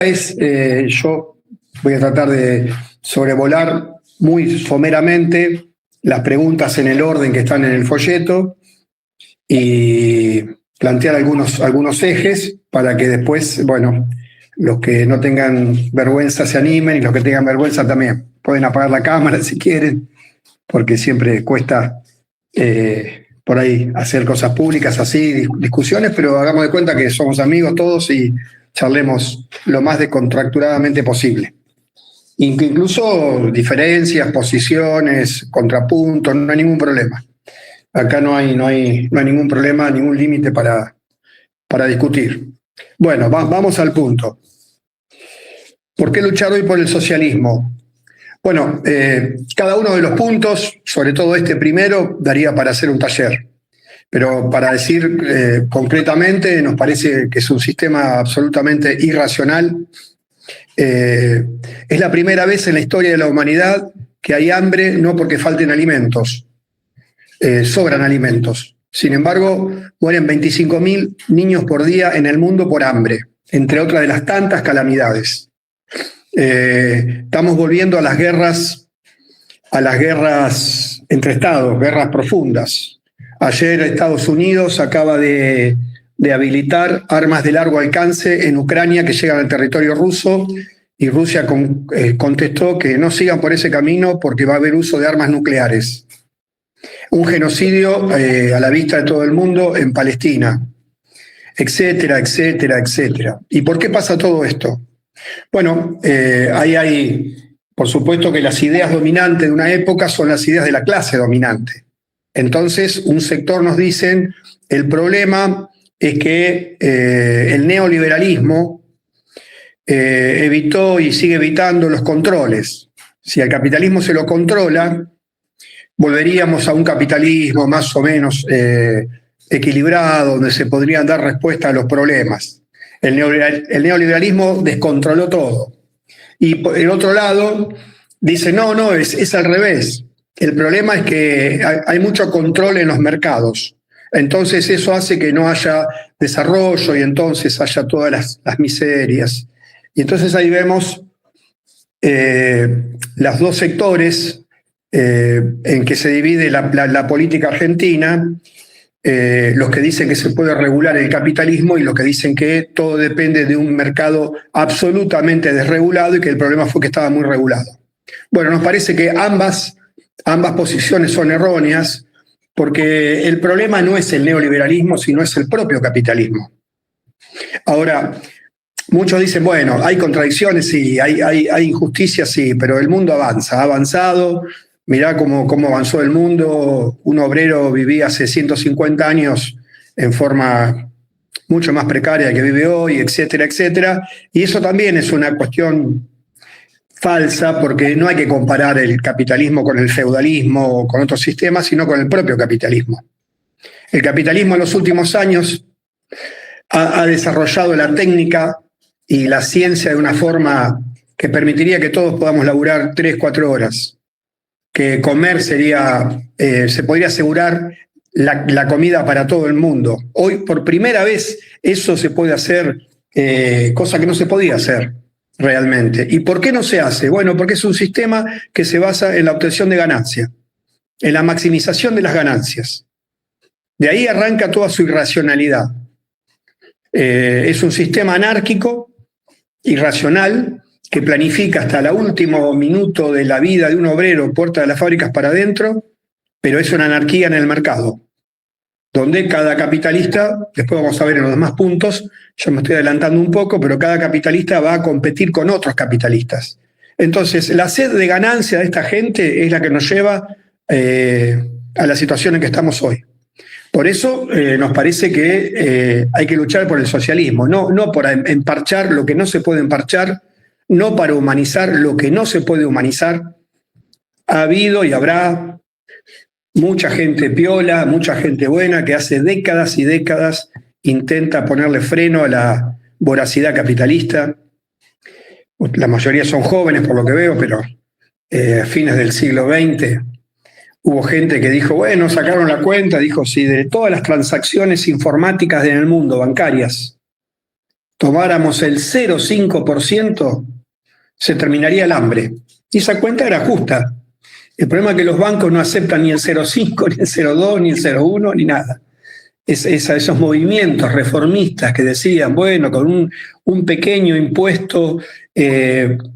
Yo voy a tratar de sobrevolar muy someramente las preguntas en el orden que están en el folleto y plantear algunos ejes para que después, bueno, los que no tengan vergüenza se animen y los que tengan vergüenza también. Pueden apagar la cámara si quieren, porque siempre cuesta por ahí hacer cosas públicas así, discusiones, pero hagamos de cuenta que somos amigos todos y charlemos lo más descontracturadamente posible. Incluso diferencias, posiciones, contrapuntos, no hay ningún problema. Acá no hay ningún problema, ningún límite para discutir. Bueno, vamos al punto. ¿Por qué luchar hoy por el socialismo? Bueno, cada uno de los puntos, sobre todo este primero, daría para hacer un taller. Pero para decir concretamente, nos parece que es un sistema absolutamente irracional. Es la primera vez en la historia de la humanidad que hay hambre, no porque falten alimentos, sobran alimentos. Sin embargo, mueren 25.000 niños por día en el mundo por hambre, entre otras de las tantas calamidades. Estamos volviendo a las guerras entre estados, guerras profundas. Ayer Estados Unidos acaba de habilitar armas de largo alcance en Ucrania que llegan al territorio ruso y Rusia contestó que no sigan por ese camino porque va a haber uso de armas nucleares. Un genocidio a la vista de todo el mundo en Palestina, etcétera, etcétera, etcétera. ¿Y por qué pasa todo esto? Bueno, hay, por supuesto que las ideas dominantes de una época son las ideas de la clase dominante. Entonces, un sector nos dice, el problema es que el neoliberalismo evitó y sigue evitando los controles. Si al capitalismo se lo controla, volveríamos a un capitalismo más o menos equilibrado, donde se podrían dar respuesta a los problemas. El neoliberalismo descontroló todo. Y por el otro lado, dice, no, es al revés. El problema es que hay mucho control en los mercados. Entonces eso hace que no haya desarrollo y entonces haya todas las miserias. Y entonces ahí vemos los dos sectores en que se divide la política argentina, los que dicen que se puede regular el capitalismo y los que dicen que todo depende de un mercado absolutamente desregulado y que el problema fue que estaba muy regulado. Bueno, nos parece que ambas posiciones son erróneas porque el problema no es el neoliberalismo, sino es el propio capitalismo. Ahora, muchos dicen, bueno, hay contradicciones, sí, hay injusticias, sí, pero el mundo avanza, ha avanzado. Mirá cómo avanzó el mundo. Un obrero vivía hace 150 años en forma mucho más precaria que vive hoy, etcétera, etcétera. Y eso también es una cuestión falsa, porque no hay que comparar el capitalismo con el feudalismo o con otros sistemas, sino con el propio capitalismo. El capitalismo en los últimos años ha desarrollado la técnica y la ciencia de una forma que permitiría que todos podamos laburar 3, 4 horas. Que comer se podría asegurar la comida para todo el mundo. Hoy, por primera vez, eso se puede hacer, cosa que no se podía hacer realmente. ¿Y por qué no se hace? Bueno, porque es un sistema que se basa en la obtención de ganancia, en la maximización de las ganancias. De ahí arranca toda su irracionalidad. Es un sistema anárquico, irracional, que planifica hasta el último minuto de la vida de un obrero, puerta de las fábricas para adentro, pero es una anarquía en el mercado, donde cada capitalista, después vamos a ver en los demás puntos, yo me estoy adelantando un poco, pero cada capitalista va a competir con otros capitalistas. Entonces, la sed de ganancia de esta gente es la que nos lleva a la situación en que estamos hoy. Por eso nos parece que hay que luchar por el socialismo, no por emparchar lo que no se puede emparchar, no para humanizar lo que no se puede humanizar. Ha habido y habrá mucha gente piola, mucha gente buena que hace décadas y décadas intenta ponerle freno a la voracidad capitalista. La mayoría son jóvenes por lo que veo, pero a fines del siglo XX hubo gente que dijo, bueno, sacaron la cuenta, dijo, si de todas las transacciones informáticas en el mundo, bancarias, tomáramos el 0,5%, se terminaría el hambre. Y esa cuenta era justa. El problema es que los bancos no aceptan ni el 0,5, ni el 0,2, ni el 0,1, ni nada. Esos movimientos reformistas que decían, bueno, con un pequeño impuesto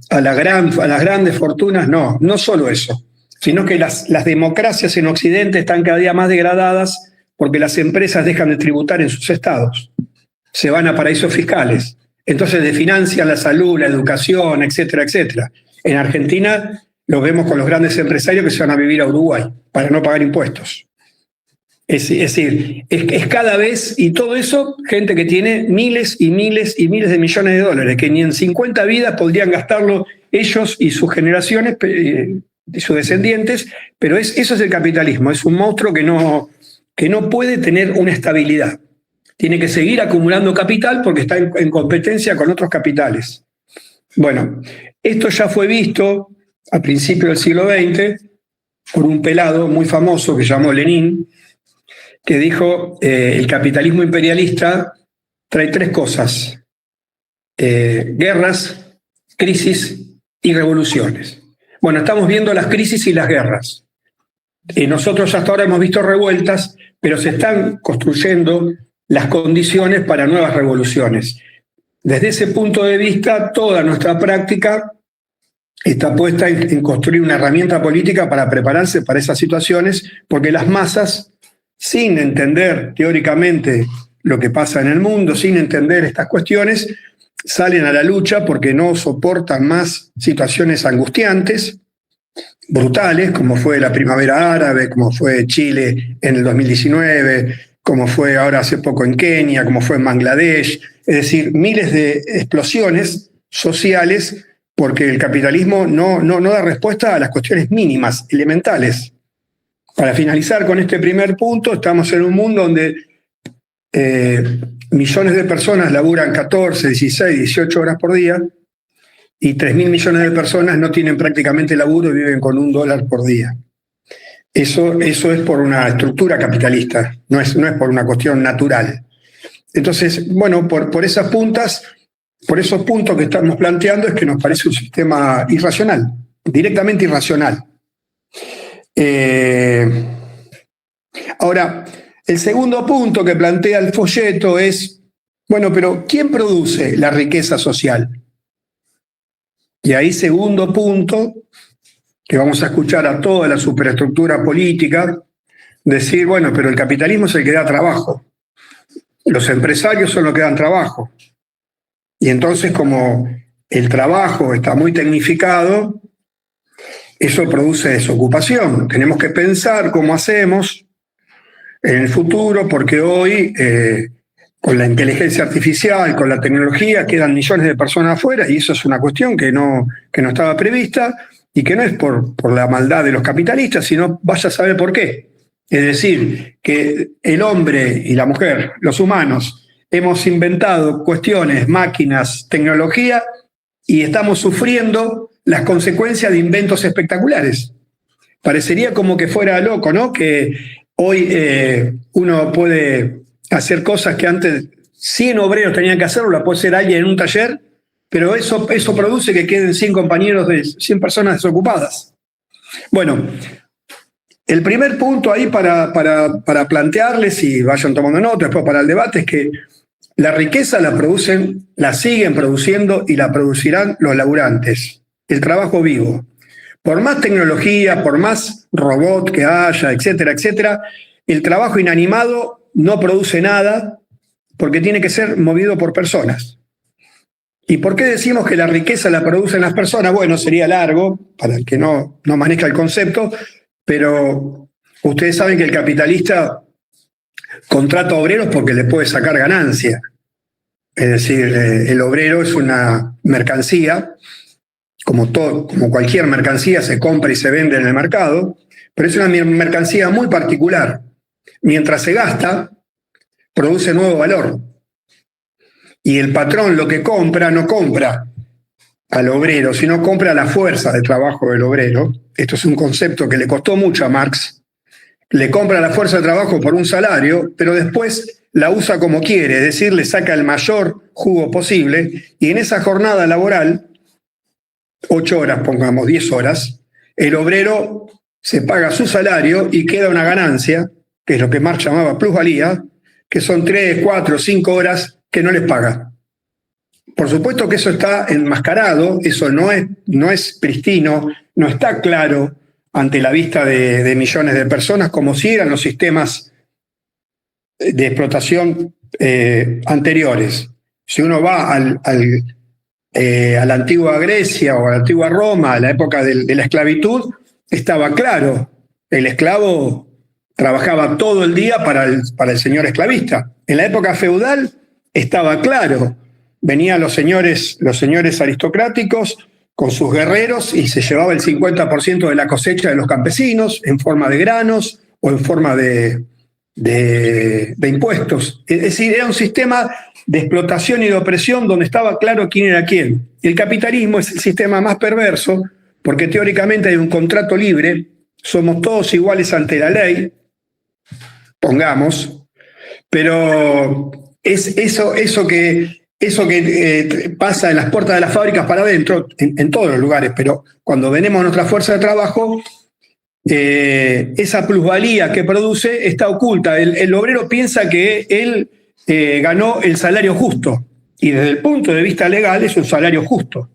a las grandes fortunas, no solo eso, sino que las democracias en Occidente están cada día más degradadas porque las empresas dejan de tributar en sus estados, se van a paraísos fiscales, entonces desfinancian la salud, la educación, etcétera, etcétera. En Argentina lo vemos con los grandes empresarios que se van a vivir a Uruguay para no pagar impuestos. Es decir, es cada vez, y todo eso, gente que tiene miles y miles y miles de millones de dólares, que ni en 50 vidas podrían gastarlo ellos y sus generaciones, y sus descendientes, pero eso es el capitalismo, es un monstruo que no puede tener una estabilidad. Tiene que seguir acumulando capital porque está en competencia con otros capitales. Bueno, esto ya fue visto a principios del siglo XX por un pelado muy famoso que se llamó Lenin, que dijo, el capitalismo imperialista trae tres cosas: guerras, crisis y revoluciones. Bueno, estamos viendo las crisis y las guerras. Nosotros hasta ahora hemos visto revueltas, pero se están construyendo las condiciones para nuevas revoluciones. Desde ese punto de vista, toda nuestra práctica está puesta en construir una herramienta política para prepararse para esas situaciones, porque las masas, sin entender teóricamente lo que pasa en el mundo, sin entender estas cuestiones, salen a la lucha porque no soportan más situaciones angustiantes, brutales, como fue la primavera árabe, como fue Chile en el 2019, como fue ahora hace poco en Kenia, como fue en Bangladesh, es decir, miles de explosiones sociales porque el capitalismo no da respuesta a las cuestiones mínimas, elementales. Para finalizar con este primer punto, estamos en un mundo donde millones de personas laburan 14, 16, 18 horas por día y 3.000 millones de personas no tienen prácticamente laburo y viven con $1 por día. Eso es por una estructura capitalista, no es por una cuestión natural. Entonces, bueno, por esas puntas, por esos puntos que estamos planteando es que nos parece un sistema irracional, directamente irracional. Ahora, el segundo punto que plantea el folleto es, bueno, pero ¿quién produce la riqueza social? Y ahí, segundo punto, que vamos a escuchar a toda la superestructura política, decir, bueno, pero el capitalismo es el que da trabajo. Los empresarios son los que dan trabajo. Y entonces, como el trabajo está muy tecnificado, eso produce desocupación. Tenemos que pensar cómo hacemos en el futuro, porque hoy, con la inteligencia artificial, con la tecnología, quedan millones de personas afuera, y eso es una cuestión que no estaba prevista, y que no es por la maldad de los capitalistas, sino vaya a saber por qué. Es decir, que el hombre y la mujer, los humanos, hemos inventado cuestiones, máquinas, tecnología, y estamos sufriendo las consecuencias de inventos espectaculares. Parecería como que fuera loco, ¿no? Que hoy uno puede hacer cosas que antes 100 obreros tenían que hacerlo, la puede hacer alguien en un taller, pero eso produce que queden 100 compañeros, 100 personas desocupadas. Bueno, el primer punto ahí para plantearles, y vayan tomando nota después para el debate, es que la riqueza la siguen produciendo y la producirán los laburantes, el trabajo vivo. Por más tecnología, por más robot que haya, etcétera, etcétera, el trabajo inanimado no produce nada porque tiene que ser movido por personas. ¿Y por qué decimos que la riqueza la producen las personas? Bueno, sería largo para el que no maneja el concepto, pero ustedes saben que el capitalista contrata obreros porque le puede sacar ganancia. Es decir, el obrero es una mercancía, como cualquier mercancía se compra y se vende en el mercado, pero es una mercancía muy particular. Mientras se gasta, produce nuevo valor. Y el patrón lo que compra, no compra al obrero, sino compra la fuerza de trabajo del obrero. Esto es un concepto que le costó mucho a Marx le compra la fuerza de trabajo por un salario, pero después la usa como quiere, es decir, le saca el mayor jugo posible, y en esa jornada laboral, 8 horas, pongamos 10 horas, el obrero se paga su salario y queda una ganancia, que es lo que Marx llamaba plusvalía, que son 3, 4, 5 horas que no les paga. Por supuesto que eso está enmascarado, eso no es pristino, no está claro ante la vista de millones de personas, como si eran los sistemas de explotación anteriores. Si uno va a la antigua Grecia o a la antigua Roma, a la época de la esclavitud, estaba claro, el esclavo trabajaba todo el día para el señor esclavista. En la época feudal estaba claro, venían los señores aristocráticos con sus guerreros y se llevaba el 50% de la cosecha de los campesinos en forma de granos o en forma de impuestos. Es decir, era un sistema de explotación y de opresión donde estaba claro quién era quién. El capitalismo es el sistema más perverso porque teóricamente hay un contrato libre, somos todos iguales ante la ley, pongamos, pero es eso que pasa en las puertas de las fábricas para adentro, en todos los lugares, pero cuando venimos a nuestra fuerza de trabajo, esa plusvalía que produce está oculta. El obrero piensa que él ganó el salario justo, y desde el punto de vista legal es un salario justo.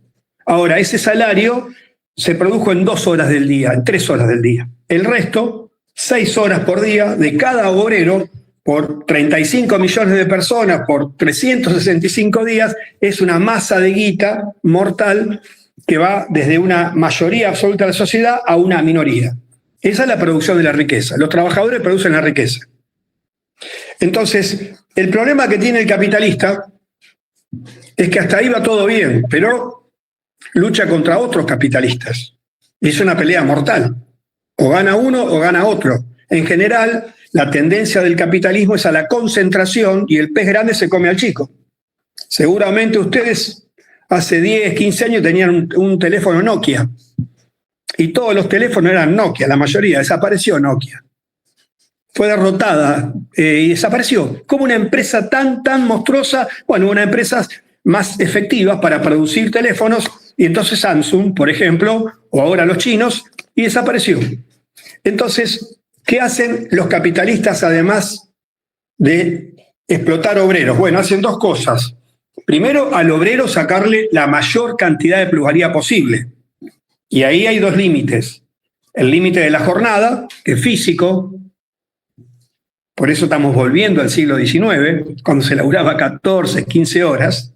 Ahora, ese salario se produjo en 2 horas del día, en 3 horas del día. El resto, 6 horas por día de cada obrero, por 35 millones de personas, por 365 días, es una masa de guita mortal que va desde una mayoría absoluta de la sociedad a una minoría. Esa es la producción de la riqueza. Los trabajadores producen la riqueza. Entonces, el problema que tiene el capitalista es que hasta ahí va todo bien, pero lucha contra otros capitalistas. Y es una pelea mortal. O gana uno o gana otro. En general, la tendencia del capitalismo es a la concentración y el pez grande se come al chico. Seguramente ustedes hace 10, 15 años tenían un teléfono Nokia y todos los teléfonos eran Nokia, la mayoría. Desapareció Nokia. Fue derrotada y desapareció. Como una empresa tan monstruosa, bueno, una empresa más efectiva para producir teléfonos, y entonces Samsung, por ejemplo, o ahora los chinos, y desapareció. Entonces, ¿qué hacen los capitalistas además de explotar obreros? Bueno, hacen 2 cosas. Primero, al obrero sacarle la mayor cantidad de plusvalía posible. Y ahí hay 2 límites. El límite de la jornada, que es físico, por eso estamos volviendo al siglo XIX, cuando se laburaba 14, 15 horas.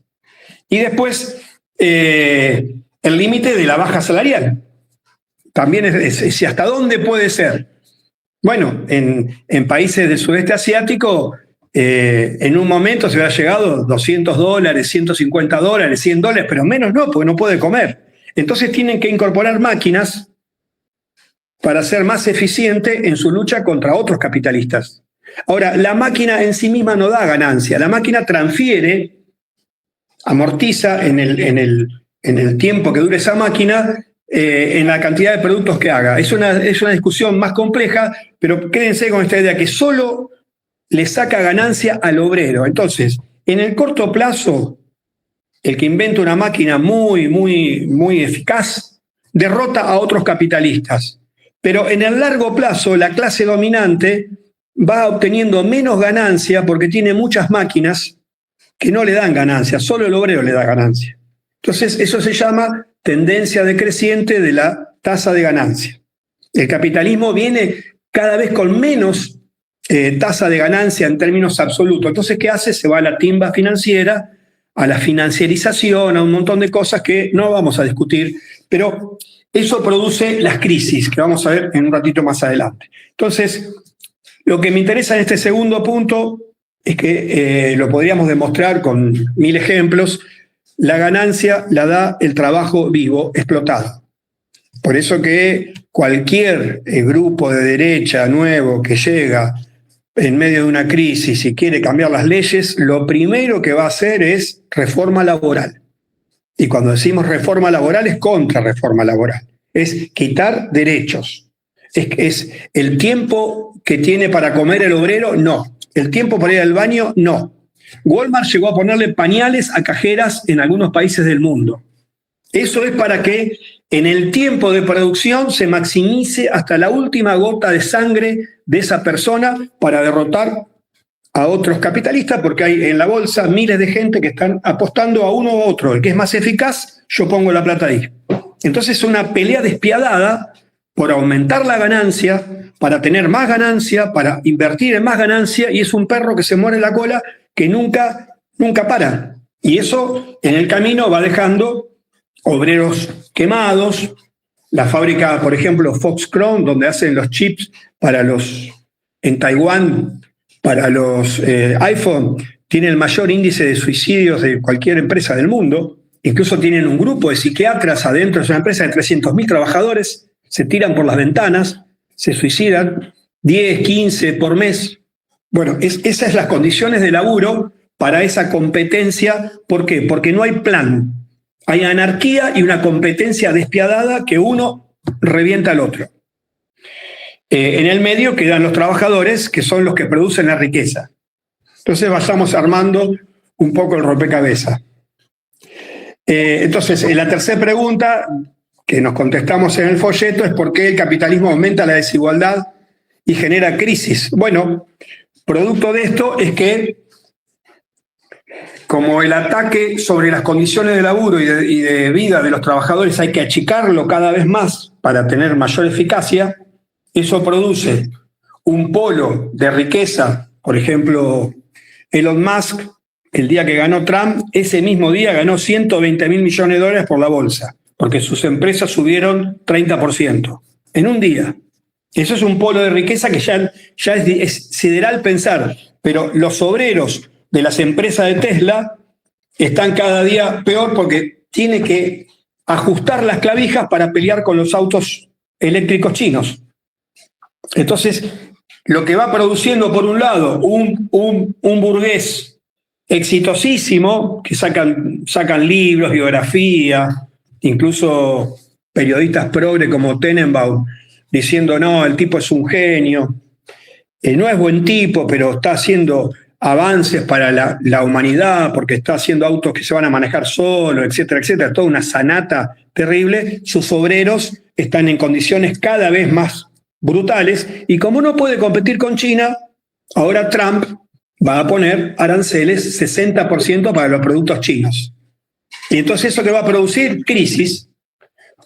Y después, el límite de la baja salarial. También es hasta dónde puede ser. Bueno, en países del sudeste asiático, en un momento se había llegado $200, $150, $100, pero menos no, porque no puede comer. Entonces tienen que incorporar máquinas para ser más eficiente en su lucha contra otros capitalistas. Ahora, la máquina en sí misma no da ganancia, la máquina transfiere, amortiza en el tiempo que dure esa máquina, en la cantidad de productos que haga. Es una discusión más compleja, pero quédense con esta idea que solo le saca ganancia al obrero. Entonces, en el corto plazo, el que inventa una máquina muy eficaz derrota a otros capitalistas. Pero en el largo plazo, la clase dominante va obteniendo menos ganancia porque tiene muchas máquinas que no le dan ganancia, solo el obrero le da ganancia. Entonces, eso se llama tendencia decreciente de la tasa de ganancia. El capitalismo viene cada vez con menos tasa de ganancia en términos absolutos. Entonces, ¿qué hace? Se va a la timba financiera, a la financiarización, a un montón de cosas que no vamos a discutir, pero eso produce las crisis, que vamos a ver en un ratito más adelante. Entonces, lo que me interesa en este segundo punto es que lo podríamos demostrar con 1000 ejemplos. La ganancia la da el trabajo vivo explotado. Por eso que cualquier grupo de derecha nuevo que llega en medio de una crisis y quiere cambiar las leyes, lo primero que va a hacer es reforma laboral. Y cuando decimos reforma laboral es contrarreforma laboral. Es quitar derechos. ¿Es el tiempo que tiene para comer el obrero? No. ¿El tiempo para ir al baño? No. Walmart llegó a ponerle pañales a cajeras en algunos países del mundo. Eso es para que en el tiempo de producción se maximice hasta la última gota de sangre de esa persona para derrotar a otros capitalistas, porque hay en la bolsa miles de gente que están apostando a uno u otro. El que es más eficaz, yo pongo la plata ahí. Entonces es una pelea despiadada por aumentar la ganancia, para tener más ganancia, para invertir en más ganancia, y es un perro que se muere la cola que nunca para. Y eso en el camino va dejando obreros quemados. La fábrica, por ejemplo, Foxconn, donde hacen los chips en Taiwán, para los iPhone, tiene el mayor índice de suicidios de cualquier empresa del mundo. Incluso tienen un grupo de psiquiatras adentro de una empresa de 300.000 trabajadores, se tiran por las ventanas, se suicidan, 10, 15 por mes. Bueno, esas son las condiciones de laburo para esa competencia. ¿Por qué? Porque no hay plan. Hay anarquía y una competencia despiadada que uno revienta al otro. En el medio quedan los trabajadores, que son los que producen la riqueza. Entonces vayamos armando un poco el rompecabezas. Entonces, la tercera pregunta que nos contestamos en el folleto es por qué el capitalismo aumenta la desigualdad y genera crisis. Bueno, producto de esto es que, como el ataque sobre las condiciones de laburo y de vida de los trabajadores hay que achicarlo cada vez más para tener mayor eficacia, eso produce un polo de riqueza. Por ejemplo, Elon Musk, el día que ganó Trump, ese mismo día ganó 120.000 millones de dólares por la bolsa, porque sus empresas subieron 30% en un día. Eso es un polo de riqueza que ya es sideral pensar, pero los obreros de las empresas de Tesla están cada día peor porque tiene que ajustar las clavijas para pelear con los autos eléctricos chinos. Entonces, lo que va produciendo, por un lado, un burgués exitosísimo, que sacan libros, biografías, incluso periodistas progre como Tenenbaum, diciendo, no, el tipo es un genio, no es buen tipo, pero está haciendo avances para la humanidad, porque está haciendo autos que se van a manejar solos, etcétera, etcétera, toda una sanata terrible. Sus obreros están en condiciones cada vez más brutales, y como no puede competir con China, ahora Trump va a poner aranceles 60% para los productos chinos. Y entonces eso que va a producir crisis,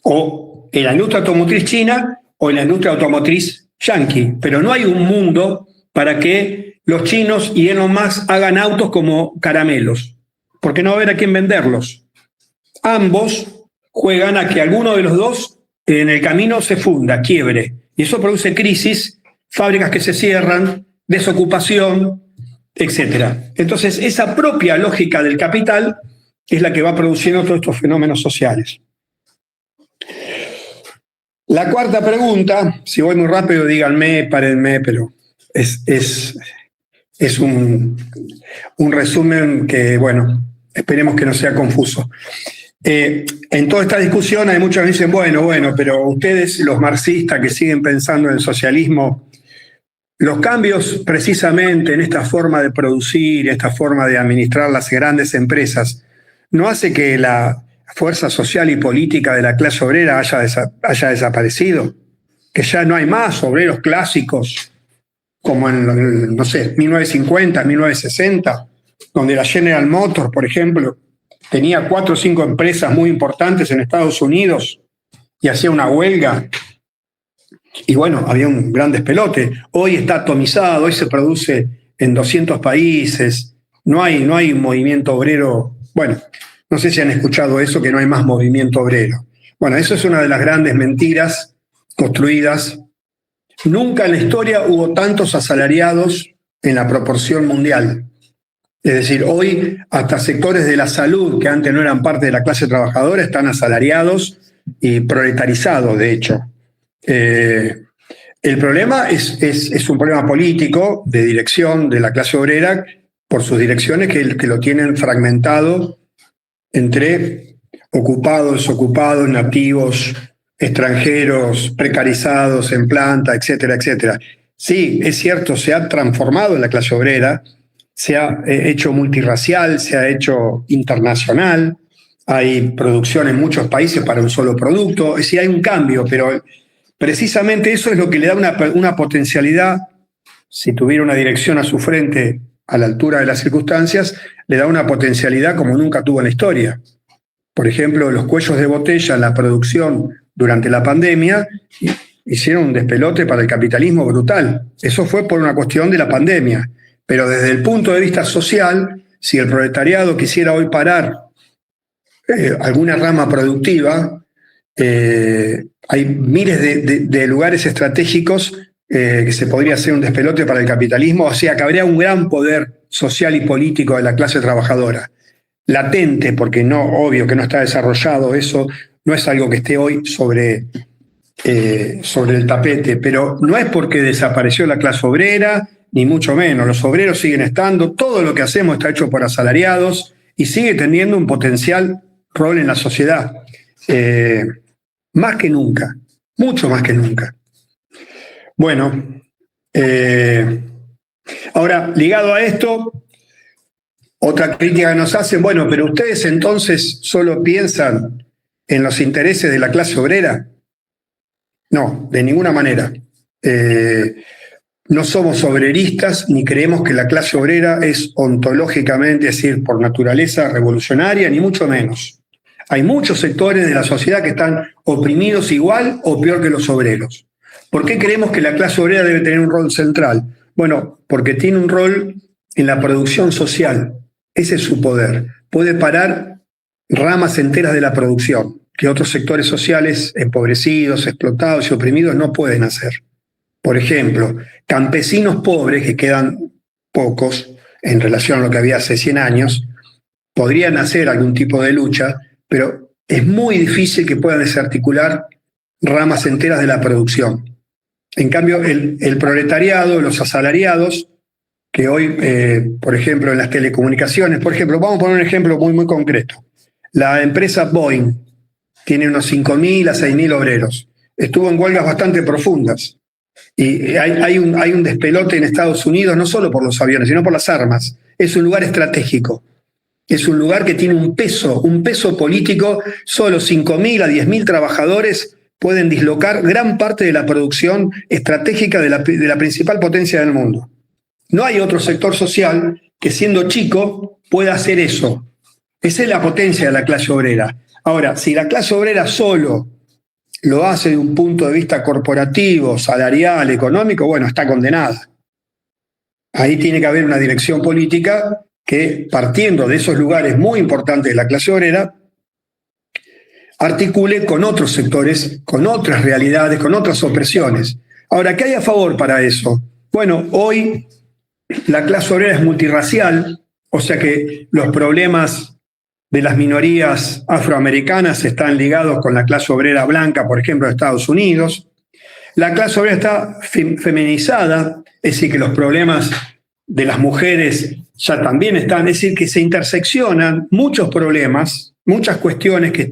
o en la industria automotriz china o en la industria automotriz yanqui. Pero no hay un mundo para que los chinos y Elon Musk hagan autos como caramelos, porque no va a haber a quién venderlos. Ambos juegan a que alguno de los dos en el camino se funda, quiebre. Y eso produce crisis, fábricas que se cierran, desocupación, etc. Entonces, esa propia lógica del capital es la que va produciendo todos estos fenómenos sociales. La cuarta pregunta, si voy muy rápido, díganme, párenme, pero es un resumen que, bueno, esperemos que no sea confuso. En toda esta discusión hay muchos que dicen, bueno, pero ustedes, los marxistas que siguen pensando en el socialismo, los cambios precisamente en esta forma de producir, esta forma de administrar las grandes empresas, no hace que la fuerza social y política de la clase obrera haya desaparecido, que ya no hay más obreros clásicos como en, no sé, 1950, 1960, donde la General Motors, por ejemplo, tenía 4 o 5 empresas muy importantes en Estados Unidos y hacía una huelga. Y bueno, había un gran despelote. Hoy está atomizado, hoy se produce en 200 países. No hay un movimiento obrero. Bueno, no sé si han escuchado eso, que no hay más movimiento obrero. Bueno, eso es una de las grandes mentiras construidas. Nunca en la historia hubo tantos asalariados en la proporción mundial. Es decir, hoy hasta sectores de la salud que antes no eran parte de la clase trabajadora están asalariados y proletarizados, de hecho. El problema es un problema político de dirección de la clase obrera por sus direcciones que lo tienen fragmentado entre ocupados, desocupados, nativos, extranjeros precarizados en planta, etcétera, etcétera. Sí, es cierto, se ha transformado la clase obrera, se ha hecho multirracial, se ha hecho internacional, hay producción en muchos países para un solo producto, sí hay un cambio, pero precisamente eso es lo que le da una potencialidad, si tuviera una dirección a su frente a la altura de las circunstancias, le da una potencialidad como nunca tuvo en la historia. Por ejemplo, los cuellos de botella en la producción durante la pandemia hicieron un despelote para el capitalismo brutal. Eso fue por una cuestión de la pandemia. Pero desde el punto de vista social, si el proletariado quisiera hoy parar alguna rama productiva, hay miles de lugares estratégicos que se podría hacer un despelote para el capitalismo, o sea que habría un gran poder social y político de la clase trabajadora. Latente, porque no, obvio que no está desarrollado, eso no es algo que esté hoy sobre el tapete, pero no es porque desapareció la clase obrera, ni mucho menos. Los obreros siguen estando, todo lo que hacemos está hecho por asalariados y sigue teniendo un potencial rol en la sociedad. Más que nunca, mucho más que nunca. Bueno, ahora, ligado a esto, otra crítica que nos hacen, bueno, pero ustedes entonces solo piensan en los intereses de la clase obrera. No, de ninguna manera. No somos obreristas ni creemos que la clase obrera es ontológicamente, es decir, por naturaleza revolucionaria, ni mucho menos. Hay muchos sectores de la sociedad que están oprimidos igual o peor que los obreros. ¿Por qué creemos que la clase obrera debe tener un rol central? Bueno, porque tiene un rol en la producción social. Ese es su poder. Puede parar ramas enteras de la producción que otros sectores sociales empobrecidos, explotados y oprimidos no pueden hacer. Por ejemplo, campesinos pobres, que quedan pocos en relación a lo que había hace 100 años, podrían hacer algún tipo de lucha, pero es muy difícil que puedan desarticular ramas enteras de la producción. En cambio, el proletariado, los asalariados, que hoy, por ejemplo, en las telecomunicaciones, por ejemplo, vamos a poner un ejemplo muy, muy concreto. La empresa Boeing tiene unos 5.000 a 6.000 obreros. Estuvo en huelgas bastante profundas. Y hay un despelote en Estados Unidos, no solo por los aviones, sino por las armas. Es un lugar estratégico. Es un lugar que tiene un peso político. Solo 5.000 a 10.000 trabajadores pueden dislocar gran parte de la producción estratégica de la principal potencia del mundo. No hay otro sector social que, siendo chico, pueda hacer eso. Esa es la potencia de la clase obrera. Ahora, si la clase obrera solo lo hace de un punto de vista corporativo, salarial, económico, bueno, está condenada. Ahí tiene que haber una dirección política que, partiendo de esos lugares muy importantes de la clase obrera, articule con otros sectores, con otras realidades, con otras opresiones. Ahora, ¿qué hay a favor para eso? Bueno, hoy la clase obrera es multirracial, o sea que los problemas de las minorías afroamericanas están ligados con la clase obrera blanca, por ejemplo, de Estados Unidos. La clase obrera está feminizada, es decir, que los problemas de las mujeres ya también están, es decir, que se interseccionan muchos problemas, muchas cuestiones que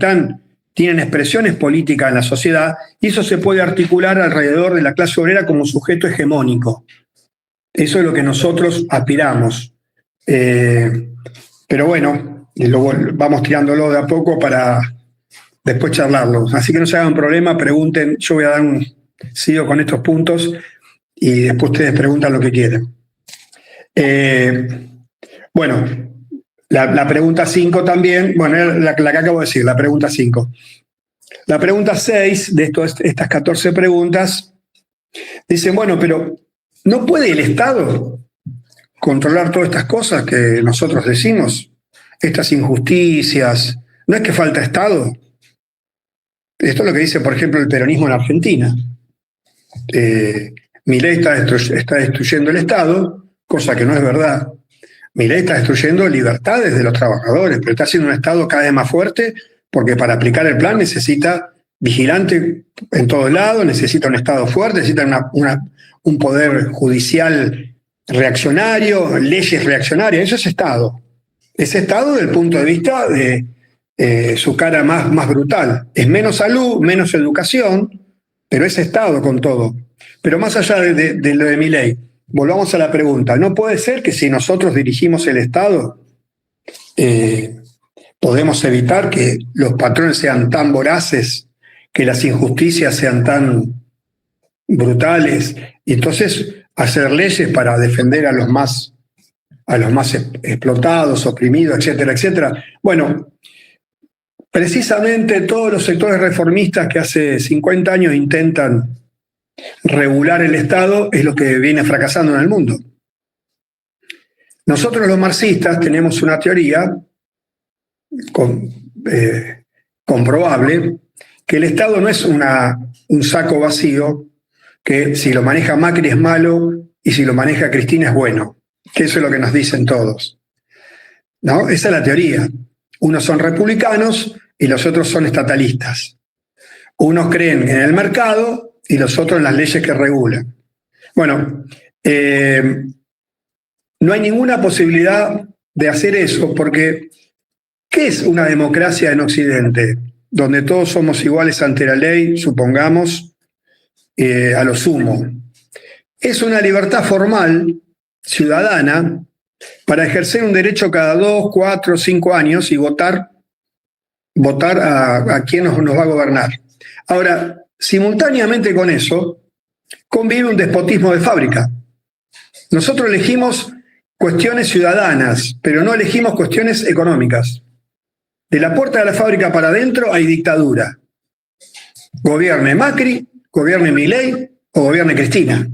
tienen expresiones políticas en la sociedad, y eso se puede articular alrededor de la clase obrera como sujeto hegemónico. Eso es lo que nosotros aspiramos. Pero bueno, luego vamos tirándolo de a poco para después charlarlo. Así que no se hagan problema, pregunten. Yo voy a sigo con estos puntos y después ustedes preguntan lo que quieran. Bueno, la pregunta 5 también, bueno, la que acabo de decir, la pregunta 5. La pregunta 6 de estas 14 preguntas dicen, bueno, pero ¿no puede el Estado controlar todas estas cosas que nosotros decimos? Estas injusticias. ¿No es que falta Estado? Esto es lo que dice, por ejemplo, el peronismo en Argentina. Milei está destruyendo el Estado, cosa que no es verdad. Milei está destruyendo libertades de los trabajadores, pero está haciendo un Estado cada vez más fuerte porque para aplicar el plan necesita vigilante en todos lados, necesita un Estado fuerte, necesita un poder judicial reaccionario, leyes reaccionarias. Eso es Estado. Es Estado desde el punto de vista de su cara más brutal. Es menos salud, menos educación, pero es Estado con todo. Pero más allá de lo de Milei, volvamos a la pregunta. ¿No puede ser que si nosotros dirigimos el Estado, podemos evitar que los patrones sean tan voraces, que las injusticias sean tan brutales, y entonces hacer leyes para defender a los más explotados, oprimidos, etcétera, etcétera? Bueno, precisamente todos los sectores reformistas que hace 50 años intentan regular el Estado es lo que viene fracasando en el mundo. Nosotros los marxistas tenemos una teoría comprobable, que el Estado no es un saco vacío, que si lo maneja Macri es malo y si lo maneja Cristina es bueno, que eso es lo que nos dicen todos, ¿no? Esa es la teoría. Unos son republicanos y los otros son estatalistas. Unos creen en el mercado y los otros en las leyes que regulan. Bueno, no hay ninguna posibilidad de hacer eso, porque ¿qué es una democracia en Occidente? Donde todos somos iguales ante la ley, supongamos, a lo sumo. Es una libertad formal, ciudadana, para ejercer un derecho cada 2, 4, 5 años y votar a quién nos va a gobernar. Ahora, simultáneamente con eso, convive un despotismo de fábrica. Nosotros elegimos cuestiones ciudadanas, pero no elegimos cuestiones económicas. De la puerta de la fábrica para adentro hay dictadura. Gobierne Macri, gobierne Milei o gobierne Cristina.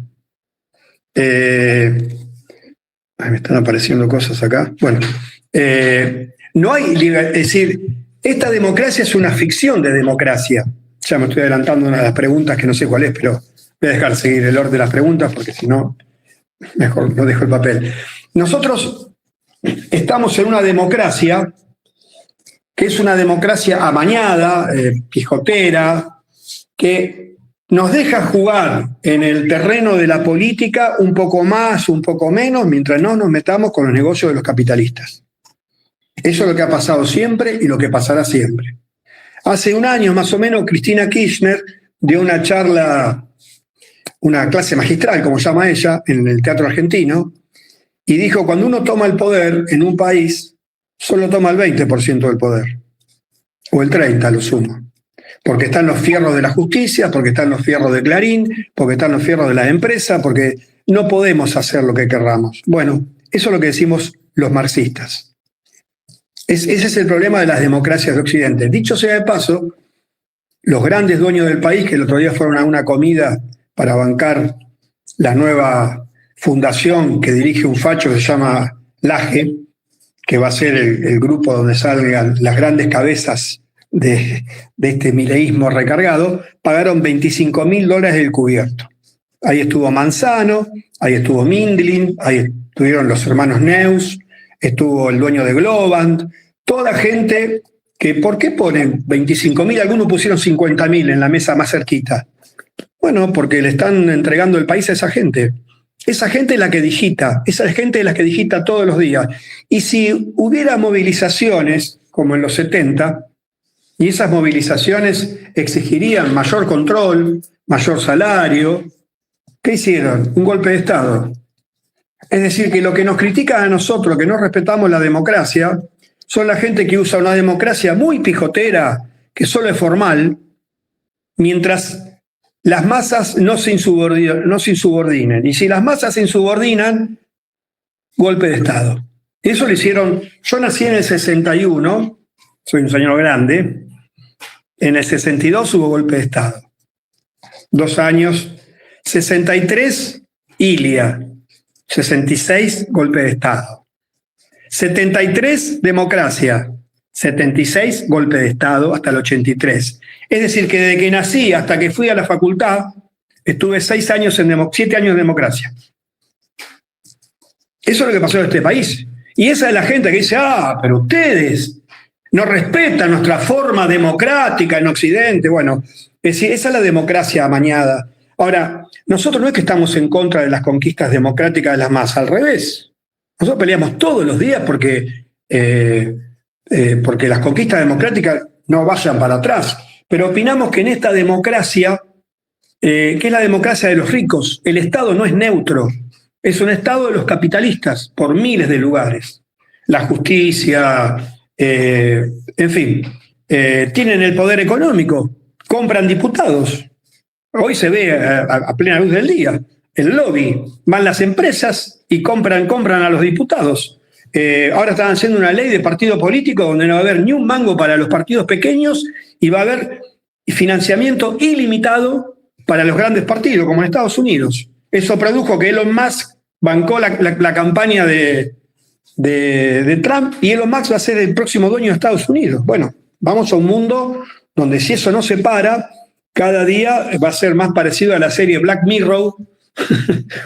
Me están apareciendo cosas acá. Bueno, no hay libertad, es decir, esta democracia es una ficción de democracia. Ya me estoy adelantando una de las preguntas que no sé cuál es, pero voy a dejar seguir el orden de las preguntas porque si no, mejor no dejo el papel. Nosotros estamos en una democracia que es una democracia amañada, quijotera, que nos deja jugar en el terreno de la política un poco más, un poco menos, mientras no nos metamos con los negocios de los capitalistas. Eso es lo que ha pasado siempre y lo que pasará siempre. Hace un año más o menos, Cristina Kirchner dio una charla, una clase magistral, como llama ella, en el Teatro Argentino, y dijo, cuando uno toma el poder en un país, solo toma el 20% del poder, o el 30% a lo sumo. Porque están los fierros de la justicia, porque están los fierros de Clarín, porque están los fierros de la empresa, porque no podemos hacer lo que querramos. Bueno, eso es lo que decimos los marxistas. Ese es el problema de las democracias de Occidente. Dicho sea de paso, los grandes dueños del país, que el otro día fueron a una comida para bancar la nueva fundación que dirige un facho que se llama LAGE, que va a ser el grupo donde salgan las grandes cabezas de este mileísmo recargado, pagaron $25.000 del cubierto. Ahí estuvo Manzano, ahí estuvo Mindlin, ahí estuvieron los hermanos Neus, estuvo el dueño de Globant, toda gente que, ¿por qué ponen 25.000? Algunos pusieron 50.000 en la mesa más cerquita. Bueno, porque le están entregando el país a esa gente. Esa gente es la que digita, esa gente es la que digita todos los días. Y si hubiera movilizaciones, como en los 70, y esas movilizaciones exigirían mayor control, mayor salario, ¿qué hicieron? Un golpe de Estado. Es decir, que lo que nos critican a nosotros, que no respetamos la democracia, son la gente que usa una democracia muy pijotera, que solo es formal, mientras las masas no se insubordinen. Y si las masas se insubordinan, golpe de Estado. Eso lo hicieron, yo nací en el 61, soy un señor grande, en el 62 hubo golpe de Estado. 2 años, 63, Ilia, 66, golpe de Estado. 73, democracia. 76, golpe de Estado, hasta el 83. Es decir, que desde que nací hasta que fui a la facultad, estuve 7 años en democracia. Eso es lo que pasó en este país. Y esa es la gente que dice, pero ustedes no respetan nuestra forma democrática en Occidente. Bueno, es decir, esa es la democracia amañada. Ahora, nosotros no es que estamos en contra de las conquistas democráticas de las masas, al revés. Nosotros peleamos todos los días porque porque las conquistas democráticas no vayan para atrás, pero opinamos que en esta democracia, que es la democracia de los ricos, el Estado no es neutro, es un Estado de los capitalistas por miles de lugares. La justicia, en fin, tienen el poder económico, compran diputados. Hoy se ve a plena luz del día el lobby, van las empresas y compran a los diputados. Ahora están haciendo una ley de partido político donde no va a haber ni un mango para los partidos pequeños y va a haber financiamiento ilimitado para los grandes partidos, como en Estados Unidos. Eso produjo que Elon Musk bancó la campaña de Trump, y Elon Musk va a ser el próximo dueño de Estados Unidos. Bueno, vamos a un mundo donde, si eso no se para, cada día va a ser más parecido a la serie Black Mirror,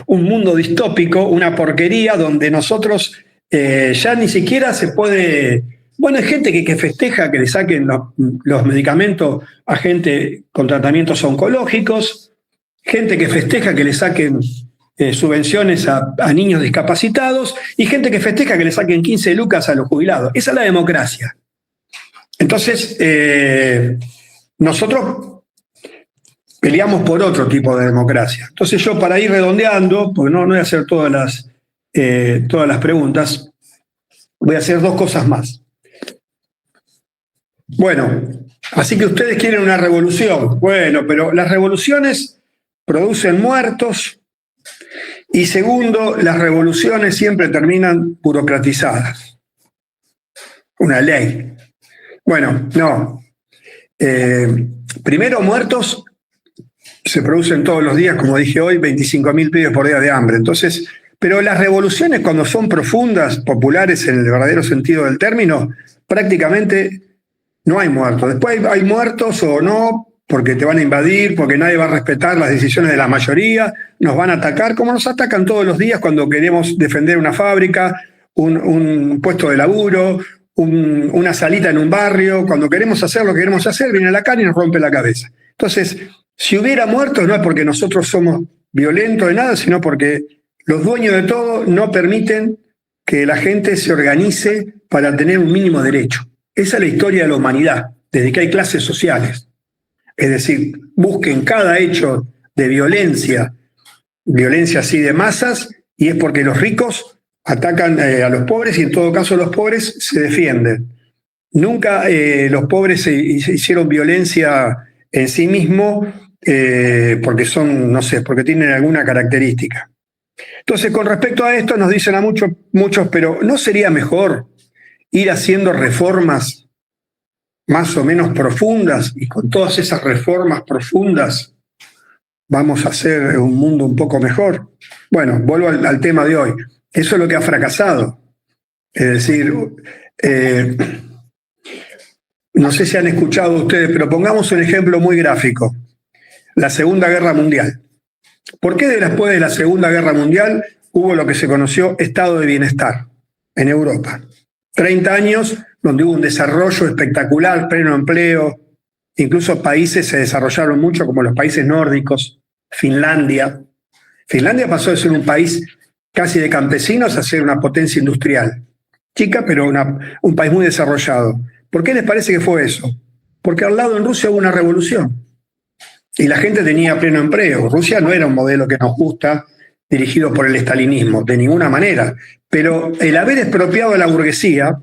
un mundo distópico, una porquería donde nosotros ya ni siquiera se puede... Bueno, hay gente que festeja que le saquen los medicamentos a gente con tratamientos oncológicos, gente que festeja que le saquen subvenciones a niños discapacitados, y gente que festeja que le saquen 15 lucas a los jubilados. Esa es la democracia. Entonces, nosotros peleamos por otro tipo de democracia. Entonces yo, para ir redondeando, porque no voy a hacer todas las preguntas, voy a hacer dos cosas más. Bueno, así que ustedes quieren una revolución. Bueno, pero las revoluciones producen muertos, y segundo, las revoluciones siempre terminan burocratizadas. Una ley. Bueno, no. Primero, muertos se producen todos los días, como dije hoy, 25.000 pibes por día de hambre. Entonces, pero las revoluciones, cuando son profundas, populares en el verdadero sentido del término, prácticamente no hay muertos. Después hay muertos o no, porque te van a invadir, porque nadie va a respetar las decisiones de la mayoría, nos van a atacar, como nos atacan todos los días cuando queremos defender una fábrica, un puesto de laburo, una salita en un barrio. Cuando queremos hacer lo que queremos hacer, viene la cara y nos rompe la cabeza. Entonces, si hubiera muertos, no es porque nosotros somos violentos de nada, sino porque los dueños de todo no permiten que la gente se organice para tener un mínimo derecho. Esa es la historia de la humanidad, desde que hay clases sociales. Es decir, busquen cada hecho de violencia así de masas, y es porque los ricos atacan a los pobres, y en todo caso los pobres se defienden. Nunca los pobres se hicieron violencia en sí mismos porque son, no sé, porque tienen alguna característica. Entonces, con respecto a esto, nos dicen a muchos, pero ¿no sería mejor ir haciendo reformas más o menos profundas? Y con todas esas reformas profundas vamos a hacer un mundo un poco mejor. Bueno, vuelvo al tema de hoy. Eso es lo que ha fracasado. Es decir, no sé si han escuchado ustedes, pero pongamos un ejemplo muy gráfico. La Segunda Guerra Mundial. ¿Por qué después de la Segunda Guerra Mundial hubo lo que se conoció estado de bienestar en Europa? 30 años donde hubo un desarrollo espectacular, pleno empleo, incluso países se desarrollaron mucho, como los países nórdicos, Finlandia. Finlandia pasó de ser un país casi de campesinos a ser una potencia industrial. Chica, pero un país muy desarrollado. ¿Por qué les parece que fue eso? Porque al lado en Rusia hubo una revolución y la gente tenía pleno empleo. Rusia no era un modelo que nos gusta, dirigido por el estalinismo, de ninguna manera. Pero el haber expropiado a la burguesía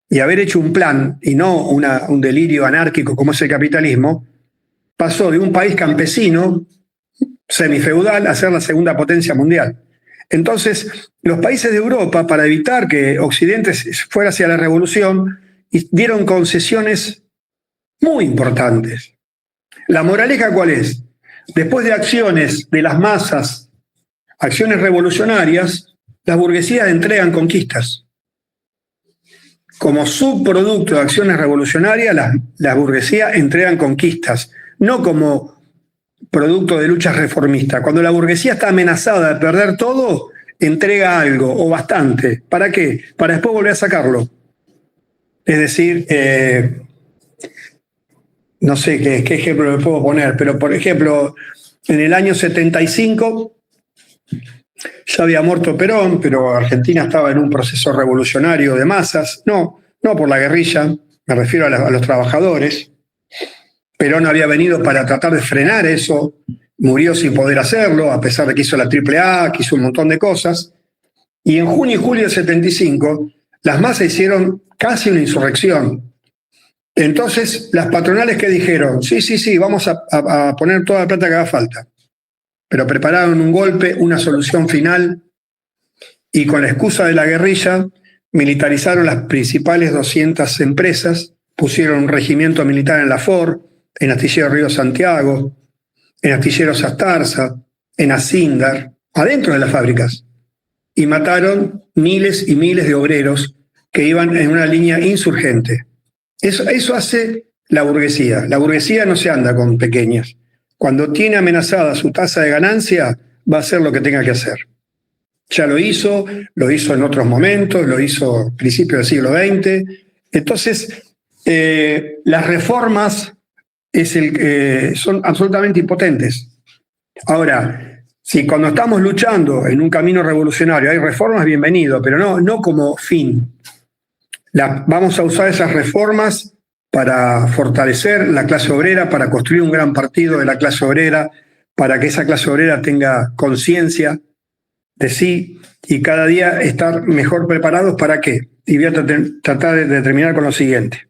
y haber hecho un plan, y no un delirio anárquico como es el capitalismo, pasó de un país campesino, semifeudal, a ser la segunda potencia mundial. Entonces, los países de Europa, para evitar que Occidente fuera hacia la revolución, dieron concesiones muy importantes. ¿La moraleja cuál es? Después de acciones de las masas, acciones revolucionarias, las burguesías entregan conquistas. Como subproducto de acciones revolucionarias, las burguesías entregan conquistas, no como producto de luchas reformistas. Cuando la burguesía está amenazada de perder todo, entrega algo o bastante. ¿Para qué? Para después volver a sacarlo. Es decir, no sé qué ejemplo le puedo poner, pero por ejemplo, en el año 75 ya había muerto Perón, pero Argentina estaba en un proceso revolucionario de masas. No, no por la guerrilla, me refiero a los trabajadores. Perón había venido para tratar de frenar eso, murió sin poder hacerlo, a pesar de que hizo la AAA, que hizo un montón de cosas. Y en junio y julio del 75, las masas hicieron casi una insurrección. Entonces, las patronales que dijeron, sí, vamos a poner toda la plata que haga falta. Pero prepararon un golpe, una solución final, y con la excusa de la guerrilla, militarizaron las principales 200 empresas, pusieron un regimiento militar en la Ford, en Astillero Río Santiago, en Astilleros Astarza, en Acindar, adentro de las fábricas, y mataron miles y miles de obreros que iban en una línea insurgente. Eso hace la burguesía. La burguesía no se anda con pequeñas. Cuando tiene amenazada su tasa de ganancia, va a hacer lo que tenga que hacer. Ya lo hizo en otros momentos, lo hizo a principios del siglo XX. Entonces, las reformas son absolutamente impotentes. Ahora, si cuando estamos luchando en un camino revolucionario hay reformas, bienvenido, pero no como fin. Vamos a usar esas reformas para fortalecer la clase obrera, para construir un gran partido de la clase obrera, para que esa clase obrera tenga conciencia de sí y cada día estar mejor preparados. ¿Para qué? Y voy a tratar de terminar con lo siguiente.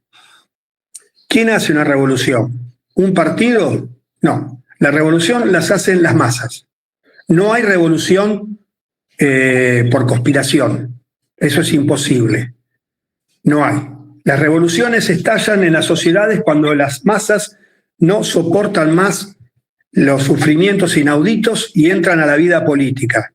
¿Quién hace una revolución? ¿Un partido? No. La revolución las hacen las masas. No hay revolución por conspiración. Eso es imposible. No hay. Las revoluciones estallan en las sociedades cuando las masas no soportan más los sufrimientos inauditos y entran a la vida política.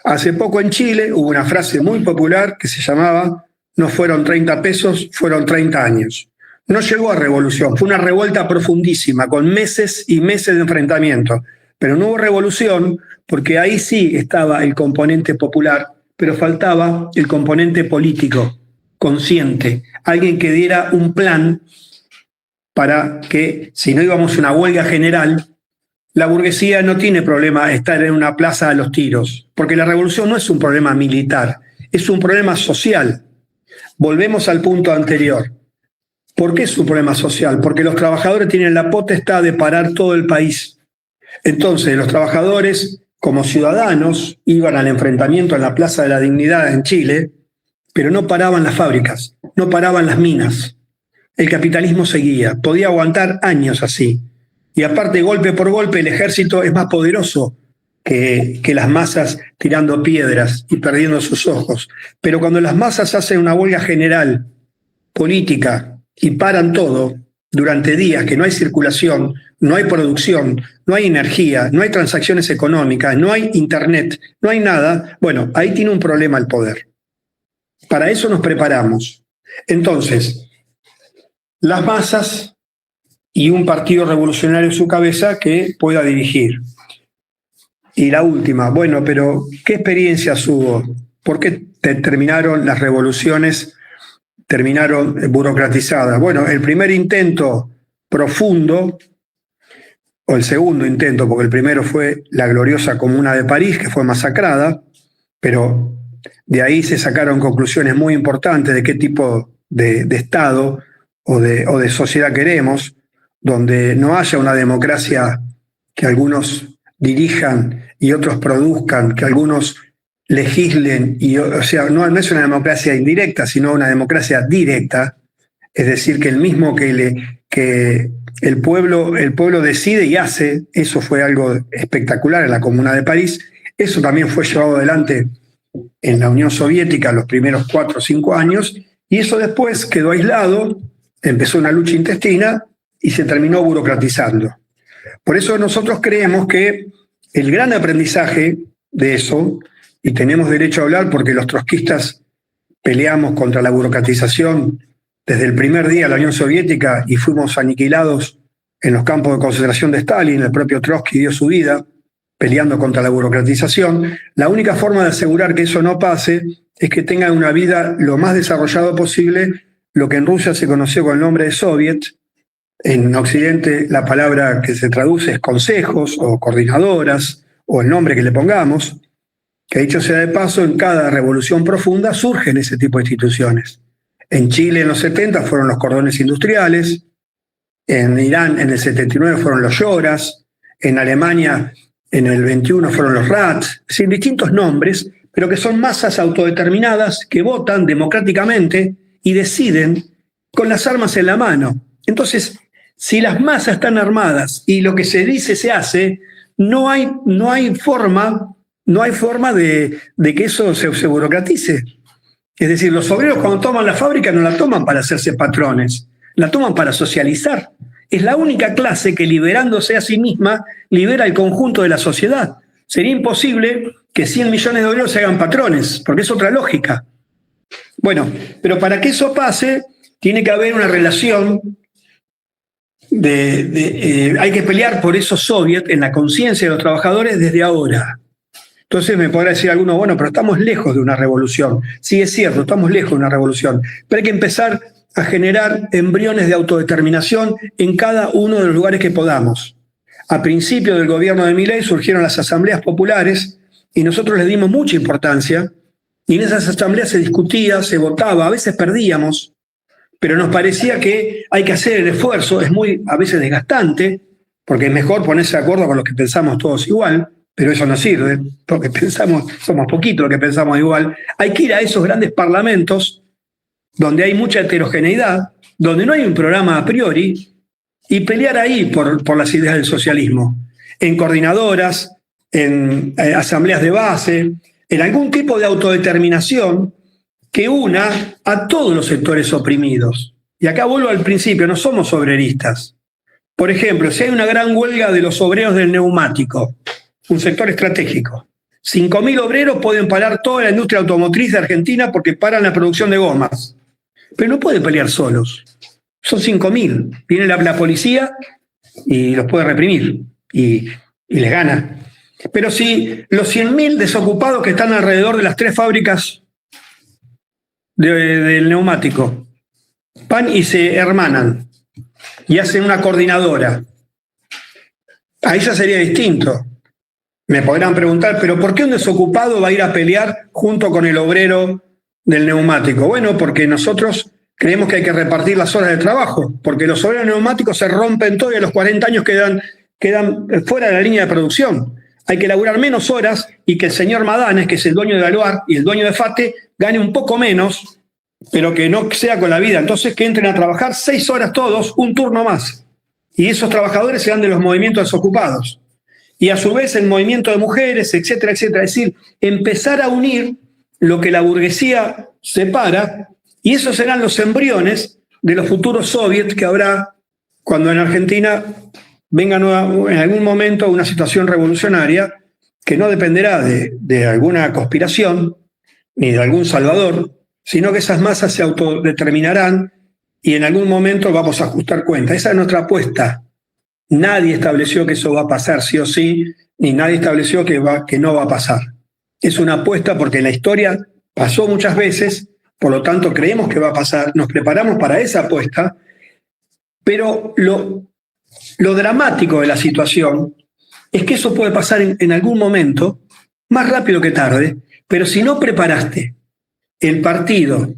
Hace poco en Chile hubo una frase muy popular que se llamaba "no fueron 30 pesos, fueron 30 años". No llegó a revolución, fue una revuelta profundísima, con meses y meses de enfrentamiento. Pero no hubo revolución porque ahí sí estaba el componente popular, pero faltaba el componente político, consciente, alguien que diera un plan para que, si no íbamos a una huelga general, la burguesía no tiene problema estar en una plaza a los tiros, porque la revolución no es un problema militar, es un problema social. Volvemos al punto anterior. ¿Por qué es un problema social? Porque los trabajadores tienen la potestad de parar todo el país. Entonces, los trabajadores, como ciudadanos, iban al enfrentamiento en la Plaza de la Dignidad en Chile, pero no paraban las fábricas, no paraban las minas. El capitalismo seguía, podía aguantar años así. Y aparte, golpe por golpe, el ejército es más poderoso que las masas tirando piedras y perdiendo sus ojos. Pero cuando las masas hacen una huelga general, política, y paran todo durante días, que no hay circulación, no hay producción, no hay energía, no hay transacciones económicas, no hay internet, no hay nada, bueno, ahí tiene un problema el poder. Para eso nos preparamos. Entonces, las masas y un partido revolucionario en su cabeza que pueda dirigir. Y la última, bueno, pero ¿qué experiencias hubo? ¿Por qué terminaron las revoluciones? Terminaron burocratizadas. Bueno, el primer intento profundo, o el segundo intento, porque el primero fue la gloriosa Comuna de París, que fue masacrada, pero de ahí se sacaron conclusiones muy importantes de qué tipo de Estado o de sociedad queremos, donde no haya una democracia que algunos dirijan y otros produzcan, que algunos legislen, o sea, no es una democracia indirecta, sino una democracia directa, es decir, que el mismo que el pueblo decide y hace. Eso fue algo espectacular en la Comuna de París. Eso también fue llevado adelante en la Unión Soviética los primeros 4 o 5 años, y eso después quedó aislado, empezó una lucha intestina y se terminó burocratizando. Por eso nosotros creemos que el gran aprendizaje de eso, y tenemos derecho a hablar porque los trotskistas peleamos contra la burocratización desde el primer día de la Unión Soviética y fuimos aniquilados en los campos de concentración de Stalin. El propio Trotsky dio su vida peleando contra la burocratización. La única forma de asegurar que eso no pase es que tengan una vida lo más desarrollado posible, lo que en Rusia se conoció con el nombre de Soviet. En Occidente la palabra que se traduce es consejos o coordinadoras o el nombre que le pongamos, que dicho sea de paso, en cada revolución profunda surgen ese tipo de instituciones. En Chile en los 70 fueron los cordones industriales, en Irán en el 79 fueron los Yoras, en Alemania en el 21 fueron los Rats, es decir, distintos nombres, pero que son masas autodeterminadas que votan democráticamente y deciden con las armas en la mano. Entonces, si las masas están armadas y lo que se dice se hace, no hay forma de que eso se burocratice. Es decir, los obreros cuando toman la fábrica no la toman para hacerse patrones, la toman para socializar. Es la única clase que, liberándose a sí misma, libera el conjunto de la sociedad. Sería imposible que 100 millones de obreros se hagan patrones, porque es otra lógica. Bueno, pero para que eso pase, tiene que haber una relación hay que pelear por esos soviets en la conciencia de los trabajadores desde ahora. Entonces me podrá decir alguno, bueno, pero estamos lejos de una revolución. Sí, es cierto, estamos lejos de una revolución, pero hay que empezar a generar embriones de autodeterminación en cada uno de los lugares que podamos. A principio del gobierno de Milei surgieron las asambleas populares y nosotros les dimos mucha importancia, y en esas asambleas se discutía, se votaba, a veces perdíamos, pero nos parecía que hay que hacer el esfuerzo, es muy a veces desgastante, porque es mejor ponerse de acuerdo con los que pensamos todos igual, pero eso no sirve, porque somos poquitos los que pensamos igual. Hay que ir a esos grandes parlamentos donde hay mucha heterogeneidad, donde no hay un programa a priori, y pelear ahí por las ideas del socialismo, en coordinadoras, en asambleas de base, en algún tipo de autodeterminación que una a todos los sectores oprimidos. Y acá vuelvo al principio, no somos obreristas. Por ejemplo, si hay una gran huelga de los obreros del neumático, un sector estratégico, 5.000 obreros pueden parar toda la industria automotriz de Argentina porque paran la producción de gomas. Pero no pueden pelear solos. Son 5.000. Viene la policía y los puede reprimir y les gana. Pero si los 100.000 desocupados que están alrededor de las 3 fábricas del neumático van y se hermanan y hacen una coordinadora, ahí ya sería distinto. Me podrán preguntar, ¿pero por qué un desocupado va a ir a pelear junto con el obrero del neumático? Bueno, porque nosotros creemos que hay que repartir las horas de trabajo, porque los obreros neumáticos se rompen todo y a los 40 años quedan fuera de la línea de producción. Hay que laburar menos horas y que el señor Madanes, que es el dueño de Aluar y el dueño de FATE, gane un poco menos, pero que no sea con la vida. Entonces que entren a trabajar 6 horas todos, un turno más. Y esos trabajadores se dan de los movimientos desocupados. Y a su vez el movimiento de mujeres, etcétera, etcétera. Es decir, empezar a unir lo que la burguesía separa, y esos serán los embriones de los futuros soviets que habrá cuando en Argentina venga en algún momento una situación revolucionaria que no dependerá de alguna conspiración ni de algún salvador, sino que esas masas se autodeterminarán y en algún momento vamos a ajustar cuentas. Esa es nuestra apuesta. Nadie estableció que eso va a pasar sí o sí, ni nadie estableció que no va a pasar. Es una apuesta porque en la historia pasó muchas veces, por lo tanto creemos que va a pasar, nos preparamos para esa apuesta, pero lo dramático de la situación es que eso puede pasar en algún momento, más rápido que tarde, pero si no preparaste el partido,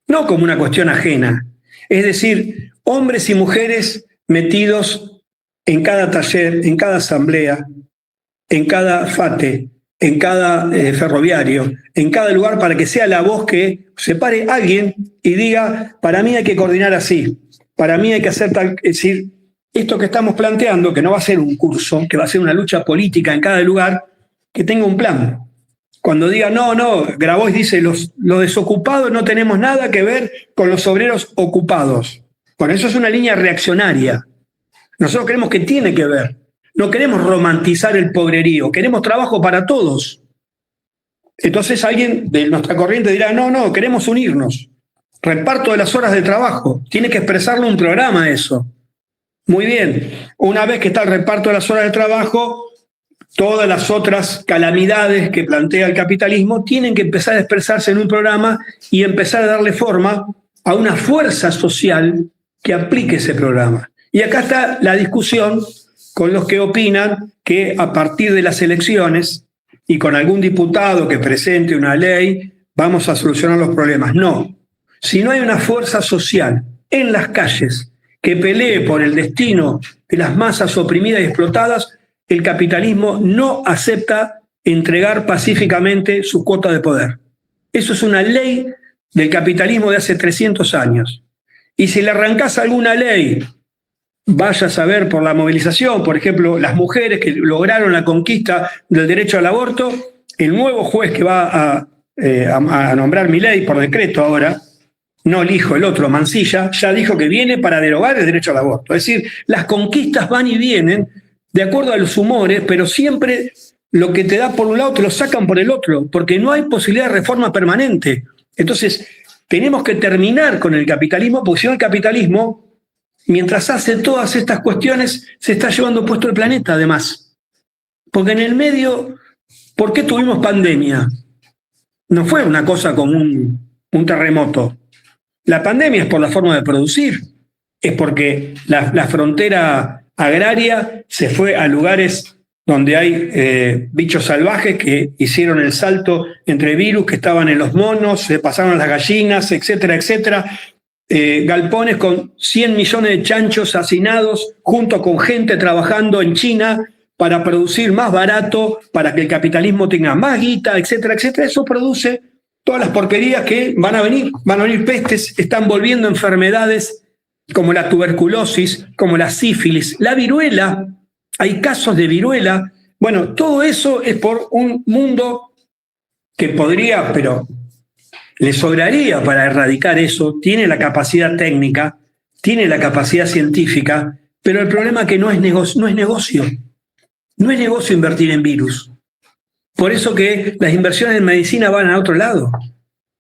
no como una cuestión ajena, es decir, hombres y mujeres metidos en cada taller, en cada asamblea, en cada FATE, en cada ferroviario, en cada lugar, para que sea la voz que se pare alguien y diga, para mí hay que coordinar así, para mí hay que hacer tal, es decir, esto que estamos planteando, que no va a ser un curso, que va a ser una lucha política en cada lugar, que tenga un plan. Cuando diga, no, Grabois dice, los desocupados no tenemos nada que ver con los obreros ocupados. Bueno, eso es una línea reaccionaria. Nosotros creemos que tiene que ver. No queremos romantizar el pobrerío, queremos trabajo para todos. Entonces alguien de nuestra corriente dirá, no, queremos unirnos. Reparto de las horas de trabajo. Tiene que expresarlo un programa eso. Muy bien. Una vez que está el reparto de las horas de trabajo, todas las otras calamidades que plantea el capitalismo tienen que empezar a expresarse en un programa y empezar a darle forma a una fuerza social que aplique ese programa. Y acá está la discusión con los que opinan que a partir de las elecciones y con algún diputado que presente una ley vamos a solucionar los problemas. No. Si no hay una fuerza social en las calles que pelee por el destino de las masas oprimidas y explotadas, el capitalismo no acepta entregar pacíficamente su cuota de poder. Eso es una ley del capitalismo de hace 300 años. Y si le arrancás alguna ley, vaya a saber por la movilización, por ejemplo, las mujeres que lograron la conquista del derecho al aborto, el nuevo juez que va a nombrar Milei por decreto ahora, no el hijo, el otro, Mansilla, ya dijo que viene para derogar el derecho al aborto. Es decir, las conquistas van y vienen de acuerdo a los humores, pero siempre lo que te da por un lado te lo sacan por el otro, porque no hay posibilidad de reforma permanente. Entonces, tenemos que terminar con el capitalismo, porque si no el capitalismo, mientras hace todas estas cuestiones, se está llevando puesto el planeta, además. Porque en el medio, ¿por qué tuvimos pandemia? No fue una cosa como un terremoto. La pandemia es por la forma de producir, es porque la frontera agraria se fue a lugares donde hay bichos salvajes que hicieron el salto entre virus que estaban en los monos, se pasaron a las gallinas, etcétera, etcétera. Galpones con 100 millones de chanchos hacinados junto con gente trabajando en China para producir más barato, para que el capitalismo tenga más guita, etcétera, etcétera. Eso produce todas las porquerías que van a venir pestes, están volviendo enfermedades como la tuberculosis, como la sífilis, la viruela, hay casos de viruela. Bueno, todo eso es por un mundo que podría, pero le sobraría para erradicar eso, tiene la capacidad técnica, tiene la capacidad científica, pero el problema es que no es negocio. No es negocio invertir en virus. Por eso que las inversiones en medicina van a otro lado.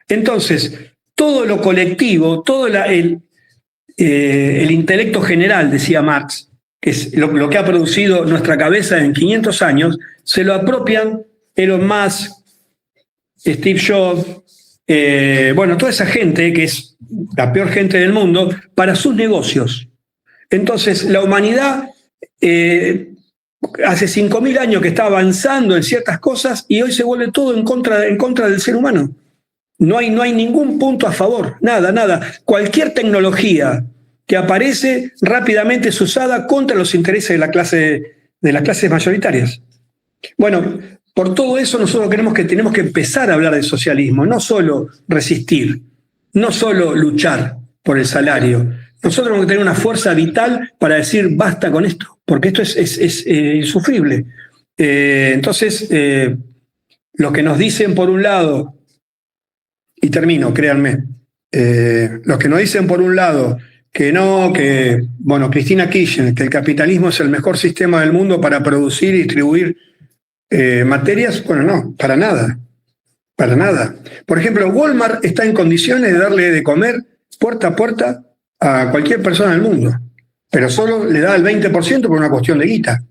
Entonces, todo lo colectivo, todo el intelecto general, decía Marx, que es lo que ha producido nuestra cabeza en 500 años, se lo apropian Elon Musk, Steve Jobs, toda esa gente que es la peor gente del mundo, para sus negocios. Entonces, la humanidad hace 5.000 años que está avanzando en ciertas cosas y hoy se vuelve todo en contra del ser humano. No hay ningún punto a favor, nada. Cualquier tecnología que aparece rápidamente es usada contra los intereses de las clases mayoritarias. Bueno, por todo eso nosotros tenemos que empezar a hablar de socialismo, no solo resistir, no solo luchar por el salario. Nosotros tenemos que tener una fuerza vital para decir basta con esto, porque esto es insufrible. Entonces, lo que nos dicen por un lado, y termino, créanme, los que nos dicen por un lado Cristina Kirchner, que el capitalismo es el mejor sistema del mundo para producir y distribuir materias, no, para nada. Por ejemplo, Walmart está en condiciones de darle de comer puerta a puerta a cualquier persona del mundo, pero solo le da el 20% por una cuestión de guita.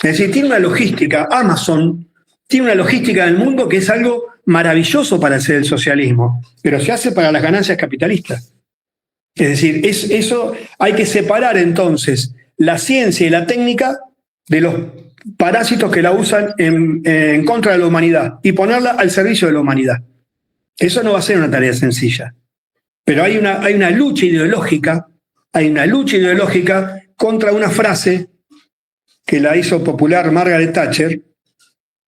Es decir, tiene una logística, Amazon tiene una logística del mundo que es algo maravilloso para hacer el socialismo, pero se hace para las ganancias capitalistas. Es decir, eso hay que separar entonces la ciencia y la técnica de los parásitos que la usan en contra de la humanidad y ponerla al servicio de la humanidad. Eso no va a ser una tarea sencilla. Pero hay una lucha ideológica, contra una frase que la hizo popular Margaret Thatcher,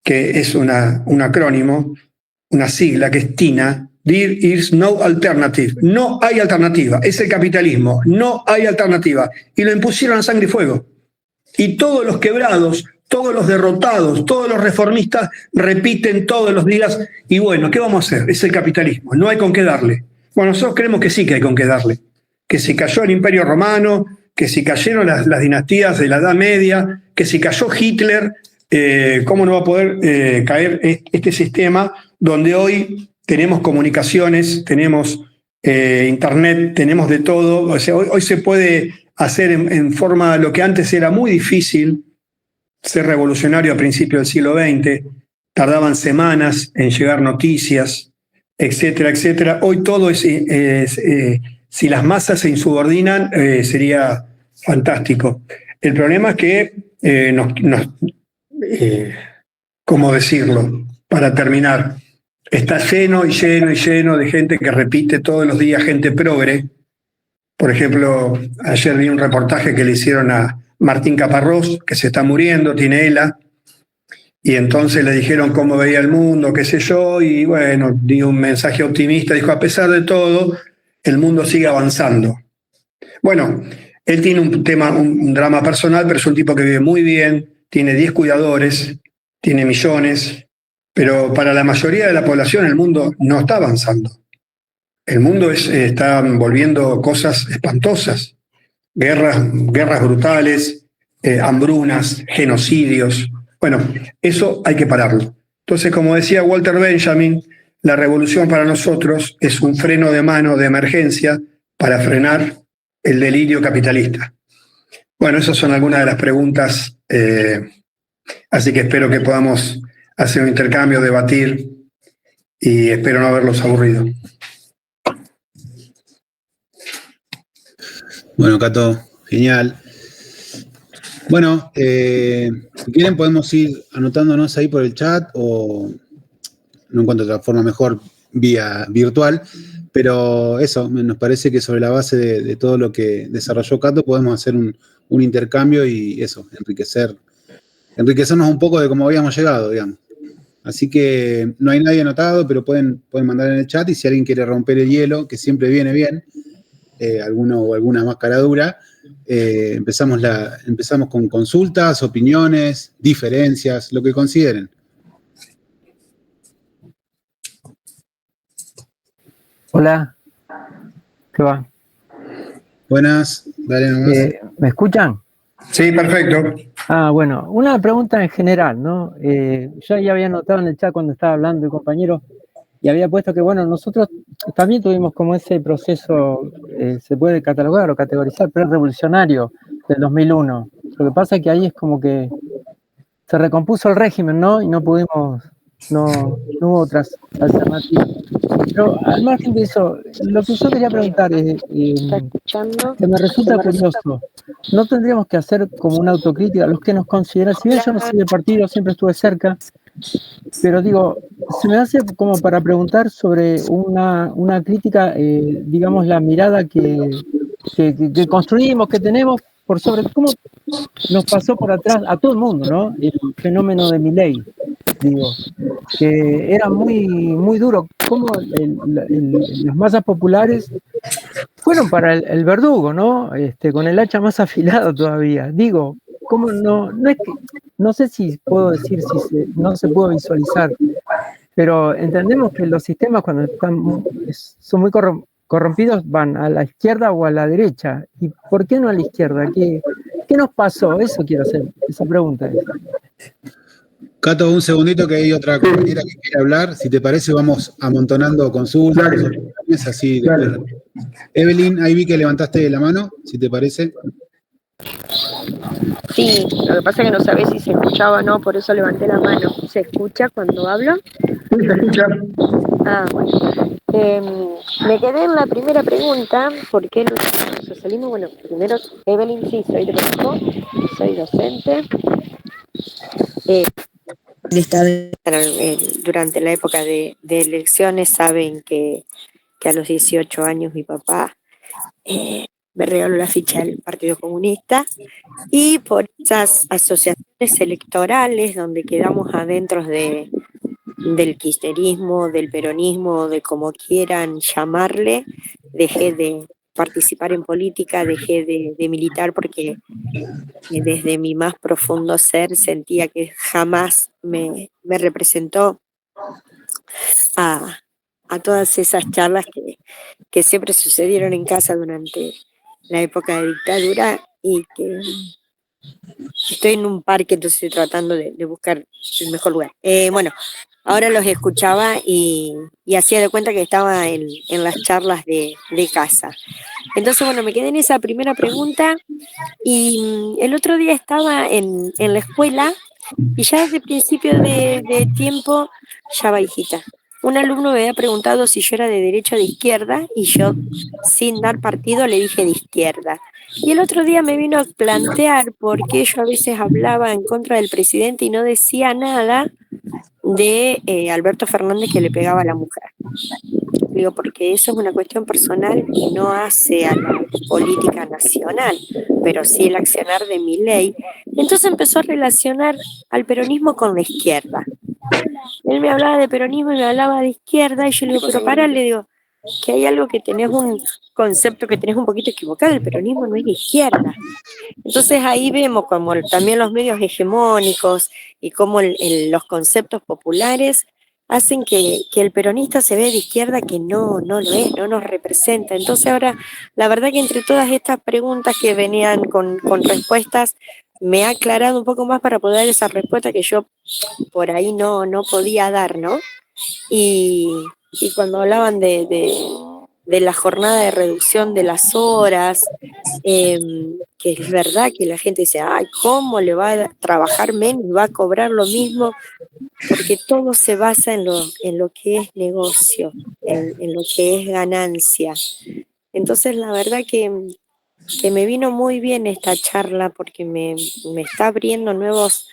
que es un acrónimo, una sigla que es TINA, There is no alternative. No hay alternativa. Es el capitalismo. No hay alternativa. Y lo impusieron a sangre y fuego. Y todos los quebrados, todos los derrotados, todos los reformistas repiten todos los días, y bueno, ¿qué vamos a hacer? Es el capitalismo. No hay con qué darle. Bueno, nosotros creemos que sí que hay con qué darle. Que si cayó el Imperio Romano, que si cayeron las dinastías de la Edad Media, que si cayó Hitler, ¿cómo no va a poder caer este sistema donde hoy tenemos comunicaciones, tenemos internet, tenemos de todo? O sea, hoy se puede hacer en forma, lo que antes era muy difícil, ser revolucionario a principios del siglo XX, tardaban semanas en llegar noticias, etcétera, etcétera. Hoy todo si las masas se insubordinan, sería fantástico. El problema es que ¿cómo decirlo? Para terminar, está lleno y lleno y lleno de gente que repite todos los días, gente progre. Por ejemplo, ayer vi un reportaje que le hicieron a Martín Caparrós, que se está muriendo, tiene ELA, y entonces le dijeron cómo veía el mundo, qué sé yo, y bueno, dio un mensaje optimista, dijo, a pesar de todo, el mundo sigue avanzando. Bueno, él tiene un drama personal, pero es un tipo que vive muy bien, tiene 10 cuidadores, tiene millones, pero para la mayoría de la población el mundo no está avanzando. El mundo está volviendo cosas espantosas, guerras brutales, hambrunas, genocidios. Bueno, eso hay que pararlo. Entonces, como decía Walter Benjamin, la revolución para nosotros es un freno de mano de emergencia para frenar el delirio capitalista. Bueno, esas son algunas de las preguntas, así que espero que podamos hacer un intercambio, debatir, y espero no haberlos aburrido. Bueno, Cato, genial. Bueno, si quieren podemos ir anotándonos ahí por el chat o no encuentro otra forma mejor vía virtual, pero eso, nos parece que sobre la base de todo lo que desarrolló Cato podemos hacer un intercambio y eso, enriquecernos un poco de cómo habíamos llegado, digamos. Así que no hay nadie anotado, pero pueden mandar en el chat y si alguien quiere romper el hielo, que siempre viene bien, alguno o alguna máscara dura, empezamos con consultas, opiniones, diferencias, lo que consideren. Hola, ¿qué va? Buenas, dale nomás. ¿Me escuchan? Sí, perfecto. Bueno, una pregunta en general, ¿no? Yo ya había notado en el chat cuando estaba hablando el compañero y había puesto que, bueno, nosotros también tuvimos como ese proceso, se puede catalogar o categorizar, pre-revolucionario del 2001. Lo que pasa es que ahí es como que se recompuso el régimen, ¿no? Y no hubo otras alternativas. Pero al margen de eso, lo que yo quería preguntar es, que me resulta curioso, ¿no tendríamos que hacer como una autocrítica los que nos consideran, si bien yo no soy de partido, siempre estuve cerca, pero digo, se me hace como para preguntar sobre una crítica, digamos, la mirada que construimos, que tenemos, por sobre cómo nos pasó por atrás a todo el mundo, ¿no? El fenómeno de Milei, digo, que era muy, muy duro, como las masas populares fueron para el verdugo, ¿no? Con el hacha más afilada todavía. Digo, ¿cómo no es que, no sé si puedo decir no se puede visualizar, pero entendemos que los sistemas cuando son muy corrompidos van a la izquierda o a la derecha. ¿Y por qué no a la izquierda? ¿Qué nos pasó? Eso quiero hacer, esa pregunta. Cato, un segundito que hay otra compañera que quiere hablar. Si te parece, vamos amontonando consultas, así después. Evelyn, ahí vi que levantaste la mano, si te parece. Sí, lo que pasa es que no sabés si se escuchaba o no, por eso levanté la mano. ¿Se escucha cuando hablo? Sí, se escucha. Bueno. Me quedé en la primera pregunta, ¿por qué no socialismo? Bueno, primero, Evelyn, sí, soy de México, soy docente. Durante la época de elecciones saben que a los 18 años mi papá me regaló la ficha del Partido Comunista y por esas asociaciones electorales donde quedamos adentro del kirchnerismo, del peronismo, de como quieran llamarle, dejé de participar en política, dejé de militar porque desde mi más profundo ser sentía que jamás me representó a todas esas charlas que siempre sucedieron en casa durante la época de dictadura y que estoy en un parque, entonces estoy tratando de buscar el mejor lugar. Bueno, ahora los escuchaba y hacía de cuenta que estaba en las charlas de casa. Entonces, bueno, me quedé en esa primera pregunta y el otro día estaba en la escuela y ya desde el principio de tiempo, ya va hijita. Un alumno me había preguntado si yo era de derecha o de izquierda y yo, sin dar partido, le dije de izquierda. Y el otro día me vino a plantear por qué yo a veces hablaba en contra del presidente y no decía nada, de Alberto Fernández que le pegaba a la mujer. Digo, porque eso es una cuestión personal y no hace a la política nacional, pero sí el accionar de Milei. Entonces empezó a relacionar al peronismo con la izquierda. Él me hablaba de peronismo y me hablaba de izquierda, y yo le digo, pero pará, le digo, que hay algo que tenés un concepto que tenés un poquito equivocado, el peronismo no es de izquierda. Entonces ahí vemos como también los medios hegemónicos y cómo los conceptos populares hacen que el peronista se ve de izquierda que no lo es, no nos representa. Entonces ahora, la verdad que entre todas estas preguntas que venían con respuestas, me ha aclarado un poco más para poder dar esa respuesta que yo por ahí no podía dar, ¿no? Y cuando hablaban de la jornada de reducción de las horas, que es verdad que la gente dice, ay, ¿cómo le va a trabajar menos y va a cobrar lo mismo? Porque todo se basa en lo que es negocio, en lo que es ganancia. Entonces, la verdad que me vino muy bien esta charla porque me está abriendo nuevos,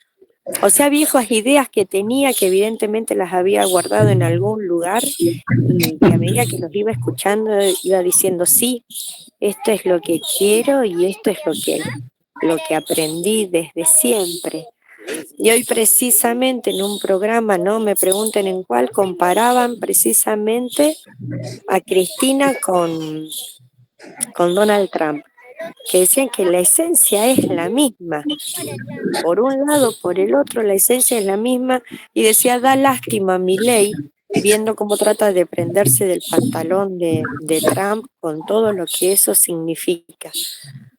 o sea, viejas ideas que tenía, que evidentemente las había guardado en algún lugar, y que a medida que los iba escuchando iba diciendo, sí, esto es lo que quiero y esto es lo que aprendí desde siempre. Y hoy precisamente en un programa, no me pregunten en cuál, comparaban precisamente a Cristina con Donald Trump, que decían que la esencia es la misma. Por un lado, por el otro, la esencia es la misma, y decía, da lástima Milei, viendo cómo trata de prenderse del pantalón de Trump con todo lo que eso significa.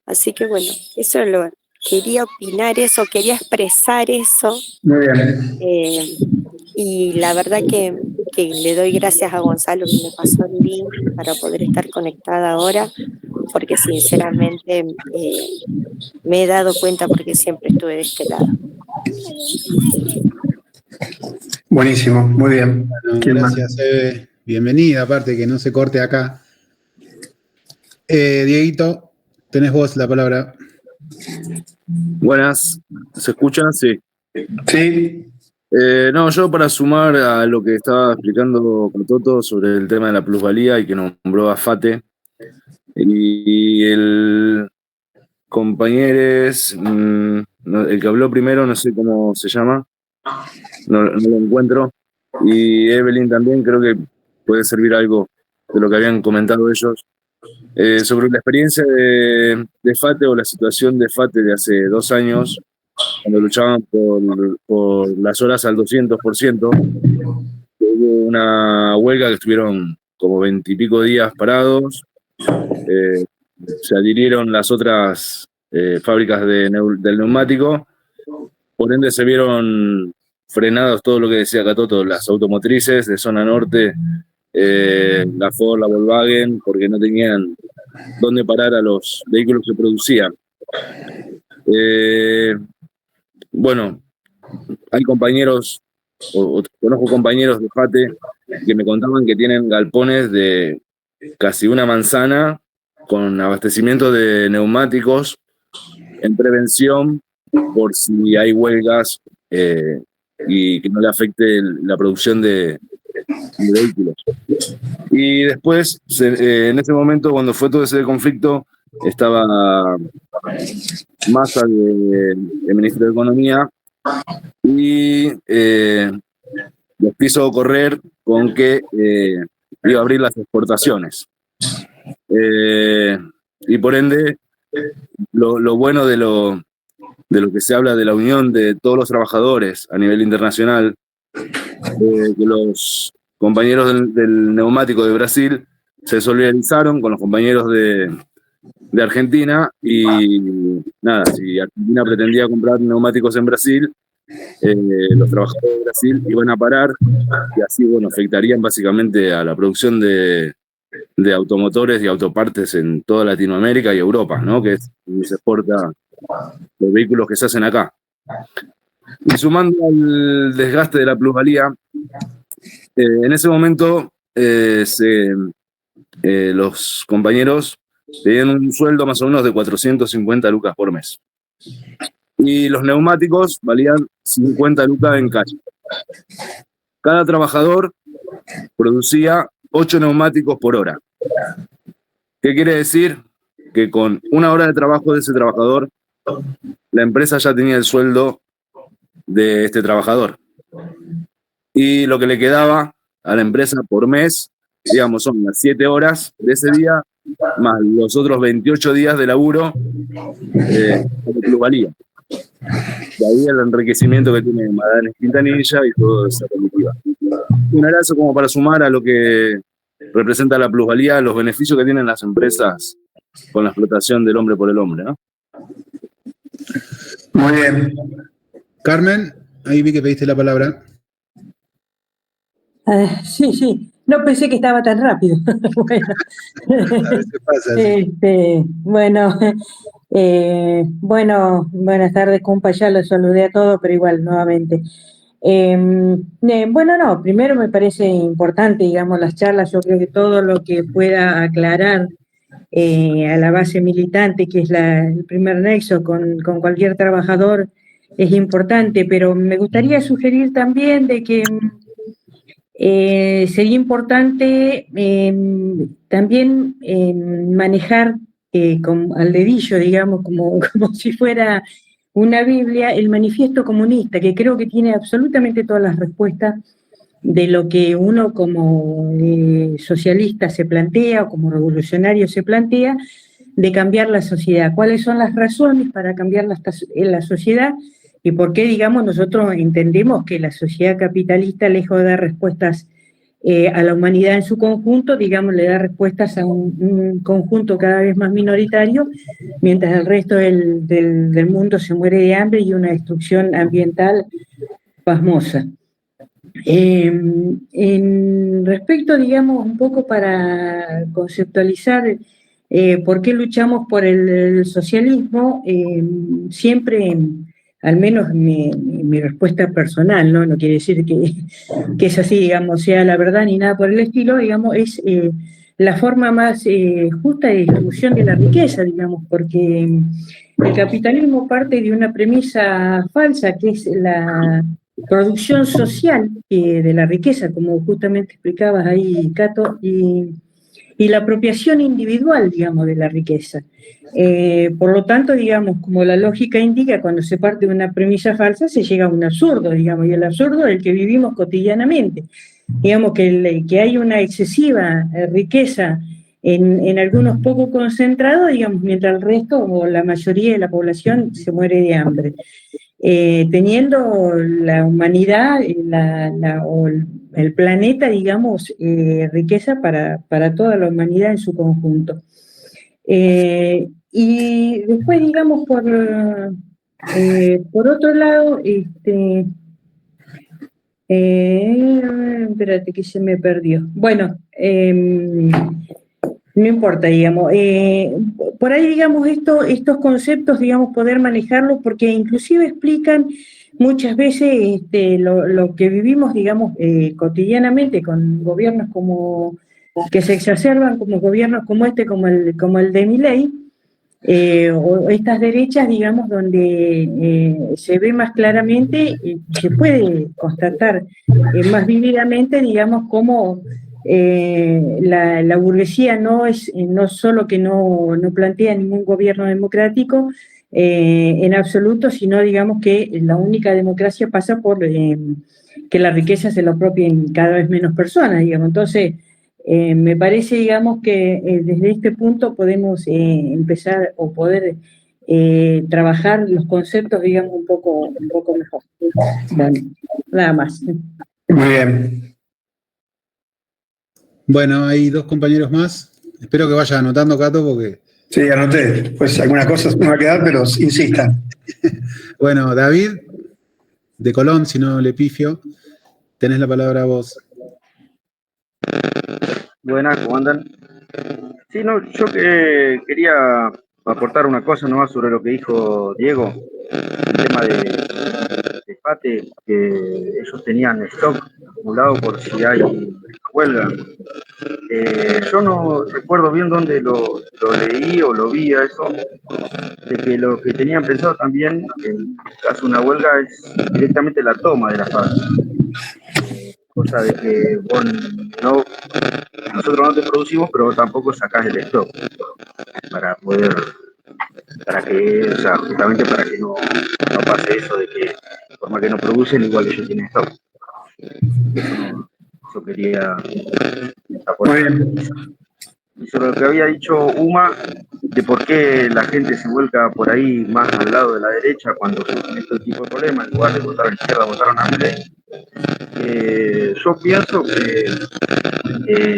Así que bueno, eso quería opinar eso, quería expresar eso. Muy bien. Y la verdad que le doy gracias a Gonzalo que me pasó el link para poder estar conectada ahora, porque sinceramente me he dado cuenta porque siempre estuve de este lado. Buenísimo, muy bien. Bueno, gracias, Eve. Bienvenida, aparte que no se corte acá. Dieguito, tenés vos la palabra. Buenas, ¿se escuchan? Sí. Sí. No, yo para sumar a lo que estaba explicando Cototo sobre el tema de la plusvalía y que nombró a FATE, y el compañeros, el que habló primero, no sé cómo se llama, no lo encuentro, y Evelyn también, creo que puede servir algo de lo que habían comentado ellos, sobre la experiencia de FATE o la situación de FATE de hace 2 años, cuando luchaban por las horas al 200%, hubo una huelga que estuvieron como 20 y pico días parados, se adhirieron las otras fábricas del neumático, por ende se vieron frenados todo lo que decía Catoto, las automotrices de zona norte, la Ford, la Volkswagen, porque no tenían dónde parar a los vehículos que producían. Bueno, hay compañeros, o conozco compañeros de FATE que me contaban que tienen galpones de casi una manzana con abastecimiento de neumáticos en prevención por si hay huelgas y que no le afecte la producción de vehículos. Y después, en ese momento, cuando fue todo ese conflicto, estaba Massa de ministro de Economía y los quiso correr con que iba a abrir las exportaciones. Y por ende, lo bueno de lo que se habla de la unión de todos los trabajadores a nivel internacional, que los compañeros del neumático de Brasil se solidarizaron con los compañeros de Argentina y nada, si Argentina pretendía comprar neumáticos en Brasil, los trabajadores de Brasil iban a parar y así, bueno, afectarían básicamente a la producción de automotores y autopartes en toda Latinoamérica y Europa, ¿no? Que es donde se exporta los vehículos que se hacen acá. Y sumando al desgaste de la plusvalía, en ese momento los compañeros tenían un sueldo más o menos de 450 lucas por mes. Y los neumáticos valían 50 lucas en calle. Cada trabajador producía 8 neumáticos por hora. ¿Qué quiere decir? Que con 1 hora de trabajo de ese trabajador, la empresa ya tenía el sueldo de este trabajador. Y lo que le quedaba a la empresa por mes, digamos, son las 7 horas de ese día, más los otros 28 días de laburo de plusvalía. De ahí el enriquecimiento que tiene Magallanes Quintanilla y toda esa comitiva. Un abrazo como para sumar a lo que representa la plusvalía, los beneficios que tienen las empresas con la explotación del hombre por el hombre, ¿no? Muy bien. Carmen, ahí vi que pediste la palabra. Sí. No pensé que estaba tan rápido. Bueno. A veces pasa así. Bueno, buenas tardes, compa, ya los saludé a todos, pero igual, nuevamente. No, primero me parece importante, digamos, las charlas, yo creo que todo lo que pueda aclarar a la base militante, que es el primer nexo con cualquier trabajador, es importante, pero me gustaría sugerir también de que sería importante también manejar al dedillo, digamos, como si fuera una Biblia, el manifiesto comunista, que creo que tiene absolutamente todas las respuestas de lo que uno como socialista se plantea o como revolucionario se plantea, de cambiar la sociedad. ¿Cuáles son las razones para cambiar la sociedad? Y por qué, digamos, nosotros entendemos que la sociedad capitalista, lejos de dar respuestas a la humanidad en su conjunto, digamos, le da respuestas a un conjunto cada vez más minoritario, mientras el resto del mundo se muere de hambre y una destrucción ambiental pasmosa. En respecto, digamos, un poco para conceptualizar por qué luchamos por el socialismo, siempre, al menos mi respuesta personal, ¿no? Quiere decir que es así, digamos, sea la verdad ni nada por el estilo, digamos, es la forma más justa de distribución de la riqueza, digamos, porque el capitalismo parte de una premisa falsa, que es la producción social de la riqueza, como justamente explicabas ahí, Cato, y la apropiación individual, digamos, de la riqueza. Por lo tanto, digamos, como la lógica indica, cuando se parte de una premisa falsa, se llega a un absurdo, digamos, y el absurdo es el que vivimos cotidianamente. Digamos que hay una excesiva riqueza en algunos poco concentrados, digamos, mientras el resto o la mayoría de la población se muere de hambre. Teniendo la humanidad o el planeta, digamos, riqueza para toda la humanidad en su conjunto. Y después, digamos, por otro lado, espérate que se me perdió. Bueno, no importa, digamos. Por ahí, digamos, estos conceptos, digamos, poder manejarlos, porque inclusive explican muchas veces lo que vivimos, digamos, cotidianamente con gobiernos que se exacerban, como gobiernos como como el de Milei, o estas derechas, digamos, donde se ve más claramente, se puede constatar más vívidamente, digamos, cómo la burguesía no solo que no plantea ningún gobierno democrático en absoluto, sino, digamos, que la única democracia pasa por que la riqueza se lo apropien cada vez menos personas, digamos. Entonces, me parece, digamos, que desde este punto podemos empezar o poder trabajar los conceptos, digamos, un poco mejor. Bueno, nada más. Muy bien. Bueno, hay 2 compañeros más. Espero que vayas anotando, Cato, porque... Sí, anoté. Pues algunas cosas me va a quedar, pero insistan. Bueno, David, de Colón, si no le pifio, tenés la palabra vos. Buenas, ¿cómo andan? Sí, no, yo quería aportar una cosa nomás sobre lo que dijo Diego, el tema de Pate, que ellos tenían stock acumulado por si hay huelga. Yo no recuerdo bien dónde lo leí o lo vi a eso, de que lo que tenían pensado también, en caso de una huelga, es directamente la toma de la fábrica. cosa de que vos no, nosotros no te producimos, pero vos tampoco sacás el stock para poder, o sea, justamente para que no pase eso de que por más que no producen, igual ellos tienen stock. Eso quería aportar. Muy bien. Y sobre lo que había dicho Uma, de por qué la gente se vuelca por ahí más al lado de la derecha cuando surgen este tipo de problemas, en lugar de votar a la izquierda, votaron a Milei. Yo pienso que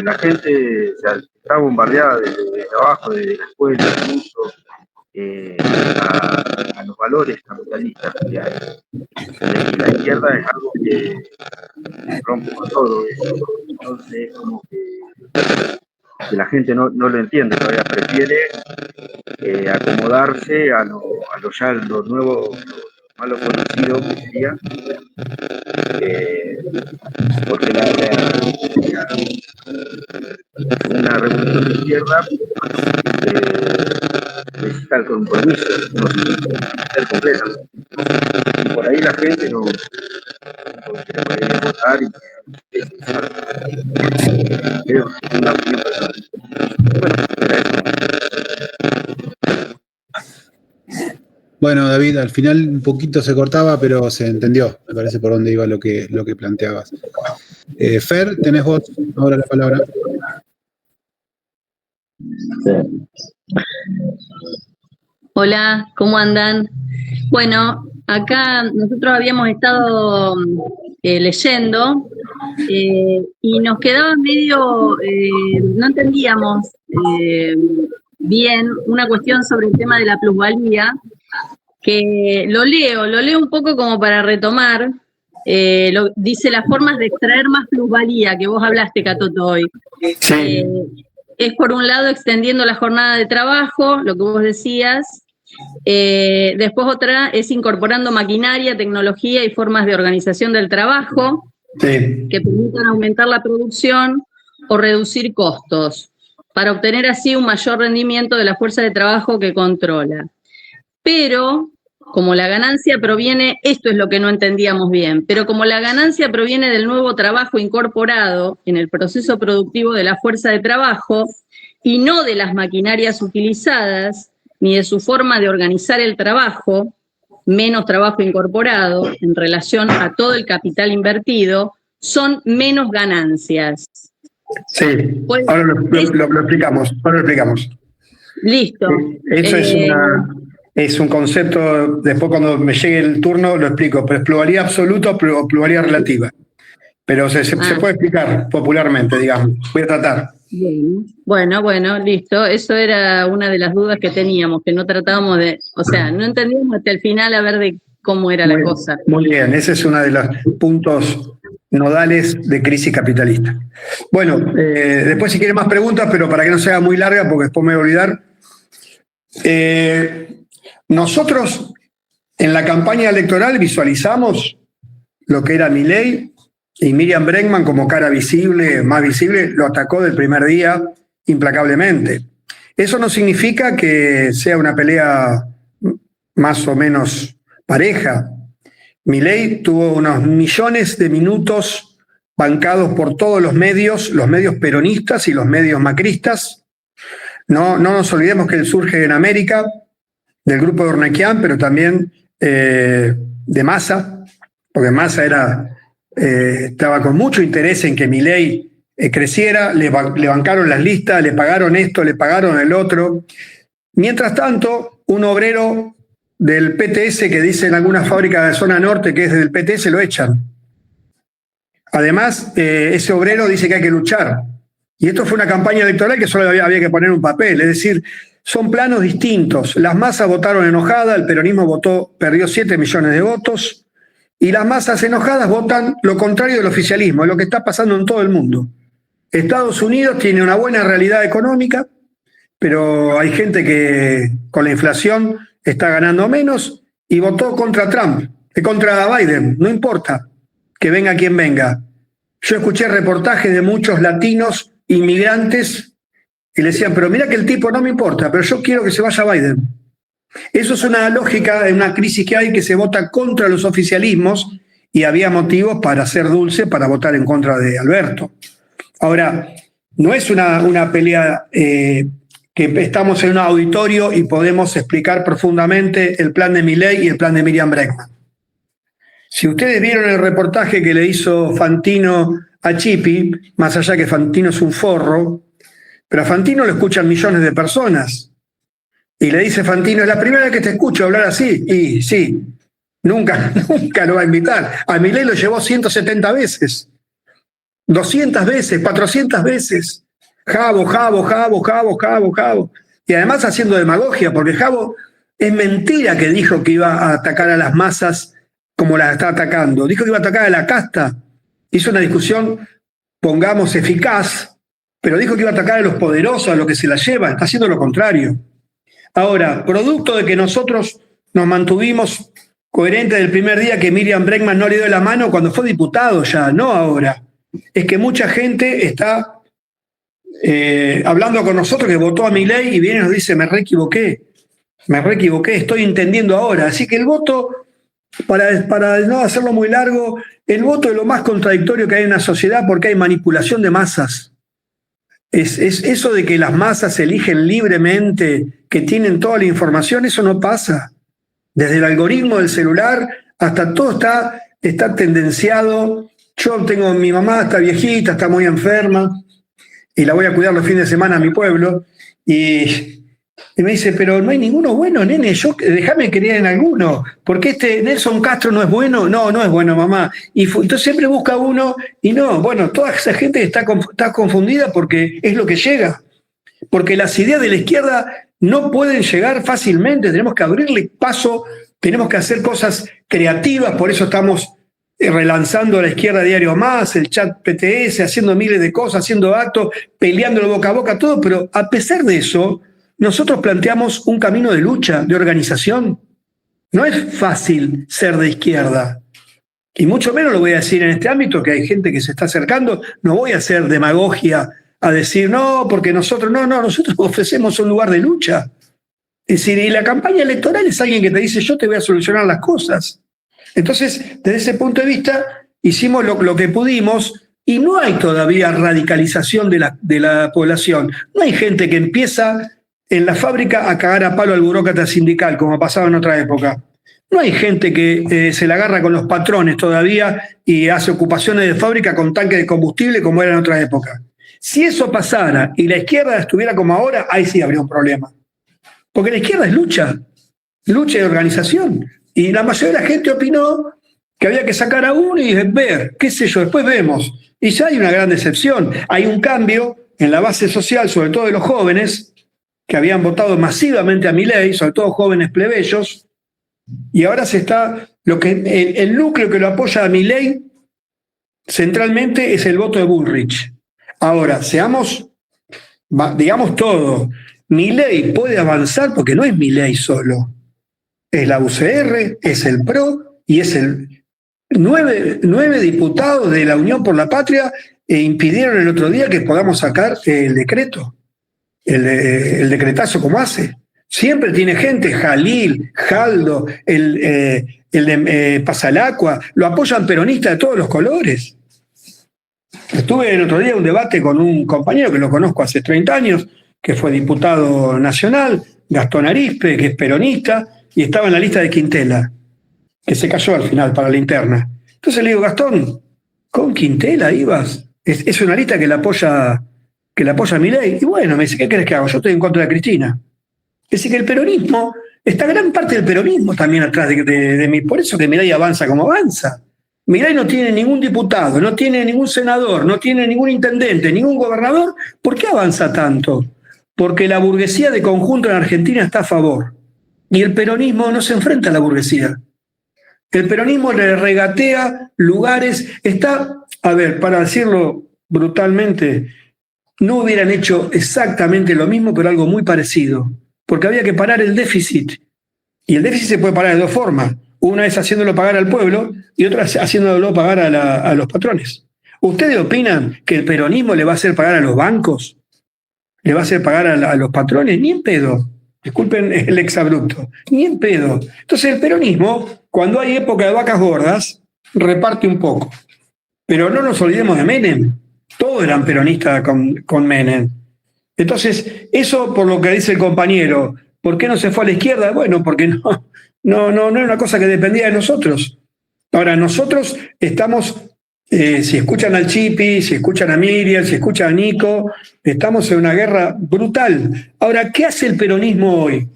la gente está bombardeada desde abajo, desde la escuela, incluso a los valores capitalistas que hay. Y la izquierda es algo que rompe con todo eso. Entonces, como que la gente no lo entiende, todavía prefiere acomodarse a lo nuevo, a lo conocido que sería, porque una revolución de izquierda necesita el compromiso, no necesita el completo. Y por ahí la gente no quiere votar y creo que es una opinión personal. Bueno, era eso. Bueno, David, al final un poquito se cortaba, pero se entendió, me parece, por dónde iba lo que planteabas. Fer, tenés vos ahora la palabra. Hola, ¿cómo andan? Bueno, acá nosotros habíamos estado leyendo y nos quedaba medio, no entendíamos bien una cuestión sobre el tema de la plusvalía, que lo leo un poco como para retomar. Dice las formas de extraer más plusvalía, que vos hablaste, Catoto, hoy. Sí. Es por un lado extendiendo la jornada de trabajo, lo que vos decías. Después otra es incorporando maquinaria, tecnología y formas de organización del trabajo Sí. que permitan aumentar la producción o reducir costos, para obtener así un mayor rendimiento de la fuerza de trabajo que controla. Pero, como la ganancia proviene, esto es lo que no entendíamos bien, pero como la ganancia proviene del nuevo trabajo incorporado en el proceso productivo de la fuerza de trabajo y no de las maquinarias utilizadas, ni de su forma de organizar el trabajo, menos trabajo incorporado en relación a todo el capital invertido, son menos ganancias. Sí, Pues, ahora lo explicamos. Listo. Eso es un concepto, después cuando me llegue el turno lo explico, pero es pluralidad absoluta o pluralidad relativa. Pero se puede explicar popularmente, digamos. Voy a tratar. Bueno, listo. Eso era una de las dudas que teníamos, que no tratábamos no entendíamos hasta el final a ver de cómo era la cosa. Muy bien, ese es uno de los puntos nodales de crisis capitalista. Bueno, después si quieren más preguntas, pero para que no sea muy larga, porque después me voy a olvidar. Nosotros en la campaña electoral visualizamos lo que era Milei, y Miriam Bregman, como cara visible, más visible, lo atacó del primer día implacablemente. Eso no significa que sea una pelea más o menos pareja. Milei tuvo unos millones de minutos bancados por todos los medios peronistas y los medios macristas. No nos olvidemos que él surge en América, del grupo de Urnequian, pero también de Massa, porque Massa estaba con mucho interés en que Milei creciera, le bancaron las listas, le pagaron esto, le pagaron el otro. Mientras tanto, un obrero del PTS que dice en alguna fábrica de zona norte que es del PTS lo echan. Además, ese obrero dice que hay que luchar. Y esto fue una campaña electoral que solo había que poner un papel, es decir, son planos distintos. Las masas votaron enojadas, el peronismo perdió 7 millones de votos, y las masas enojadas votan lo contrario del oficialismo, es lo que está pasando en todo el mundo. Estados Unidos tiene una buena realidad económica, pero hay gente que con la inflación está ganando menos y votó contra Trump, contra Biden, no importa que venga quien venga. Yo escuché reportajes de muchos latinos inmigrantes y le decían, pero mira que el tipo no me importa, pero yo quiero que se vaya Biden. Eso es una lógica de una crisis que hay, que se vota contra los oficialismos y había motivos para ser dulce, para votar en contra de Alberto. Ahora, no es una pelea que estamos en un auditorio y podemos explicar profundamente el plan de Milei y el plan de Miriam Bregman. Si ustedes vieron el reportaje que le hizo Fantino a Chipi, más allá que Fantino es un forro, pero a Fantino lo escuchan millones de personas. Y le dice Fantino, es la primera vez que te escucho hablar así. Y sí, nunca lo va a invitar. A Milei lo llevó 170 veces, 200 veces, 400 veces. Jabo. Y además haciendo demagogia, porque Jabo es mentira que dijo que iba a atacar a las masas como las está atacando. Dijo que iba a atacar a la casta. Hizo una discusión, pongamos, eficaz, pero dijo que iba a atacar a los poderosos, a los que se la llevan. Está haciendo lo contrario. Ahora, producto de que nosotros nos mantuvimos coherentes del primer día que Miriam Bregman no le dio la mano cuando fue diputado ya, no ahora. Es que mucha gente está hablando con nosotros que votó a Milei y viene y nos dice, me re equivoqué, estoy entendiendo ahora. Así que el voto, para no hacerlo muy largo, el voto es lo más contradictorio que hay en una sociedad porque hay manipulación de masas. Es eso de que las masas eligen libremente, que tienen toda la información, eso no pasa. Desde el algoritmo del celular hasta todo está tendenciado. Mi mamá está viejita, está muy enferma, y la voy a cuidar los fines de semana a mi pueblo, y me dice, pero no hay ninguno bueno, nene, déjame creer en alguno, porque Nelson Castro no es bueno. No es bueno, mamá. Entonces siempre busca uno, y no, bueno, toda esa gente está confundida porque es lo que llega, porque las ideas de la izquierda no pueden llegar fácilmente, tenemos que abrirle paso, tenemos que hacer cosas creativas, por eso estamos relanzando a la izquierda Diario Más, el chat PTS, haciendo miles de cosas, haciendo actos, peleándolo boca a boca, todo, pero a pesar de eso, nosotros planteamos un camino de lucha, de organización. No es fácil ser de izquierda. Y mucho menos lo voy a decir en este ámbito, que hay gente que se está acercando. No voy a hacer demagogia a decir, no, porque nosotros ofrecemos un lugar de lucha. Es decir, y la campaña electoral es alguien que te dice, yo te voy a solucionar las cosas. Entonces, desde ese punto de vista, hicimos lo que pudimos, y no hay todavía radicalización de la población. No hay gente que empieza en la fábrica a cagar a palo al burócrata sindical, como pasaba en otra época. No hay gente que se la agarra con los patrones todavía y hace ocupaciones de fábrica con tanque de combustible como era en otra época. Si eso pasara y la izquierda estuviera como ahora, ahí sí habría un problema. Porque la izquierda es lucha y organización. Y la mayoría de la gente opinó que había que sacar a uno y ver, qué sé yo, después vemos. Y ya hay una gran decepción. Hay un cambio en la base social, sobre todo de los jóvenes, que habían votado masivamente a Milei, sobre todo jóvenes plebeyos, y ahora el núcleo que lo apoya a Milei centralmente es el voto de Bullrich. Ahora, digamos todo, Milei puede avanzar porque no es Milei solo. Es la UCR, es el PRO y es el 9 diputados de la Unión por la Patria impidieron el otro día que podamos sacar el decreto, el decretazo como hace. Siempre tiene gente, Jalil, Jaldo, el de Pasalacua, lo apoyan peronistas de todos los colores. Estuve el otro día en un debate con un compañero que lo conozco hace 30 años, que fue diputado nacional, Gastón Arispe, que es peronista, y estaba en la lista de Quintela, que se cayó al final para la interna. Entonces le digo, Gastón, ¿con Quintela ibas? Es una lista que la apoya Milei. Y bueno, me dice, ¿qué querés que haga? Yo estoy en contra de Cristina. Es decir, que el peronismo, está gran parte del peronismo también atrás de mí. Por eso que Milei avanza como avanza. Milei no tiene ningún diputado, no tiene ningún senador, no tiene ningún intendente, ningún gobernador. ¿Por qué avanza tanto? Porque la burguesía de conjunto en Argentina está a favor. Y el peronismo no se enfrenta a la burguesía. El peronismo le regatea lugares. Para decirlo brutalmente, no hubieran hecho exactamente lo mismo, pero algo muy parecido. Porque había que parar el déficit. Y el déficit se puede parar de dos formas. Una es haciéndolo pagar al pueblo y otra es haciéndolo pagar a los patrones. ¿Ustedes opinan que el peronismo le va a hacer pagar a los bancos? ¿Le va a hacer pagar a los patrones? Ni en pedo. Disculpen el exabrupto. Ni en pedo. Entonces el peronismo, cuando hay época de vacas gordas, reparte un poco. Pero no nos olvidemos de Menem. Todos eran peronistas con Menem. Entonces, eso por lo que dice el compañero, ¿por qué no se fue a la izquierda? Bueno, porque no era una cosa que dependía de nosotros. Ahora, nosotros estamos, si escuchan al Chipi, si escuchan a Miriam, si escuchan a Nico, estamos en una guerra brutal. Ahora, ¿qué hace el peronismo hoy?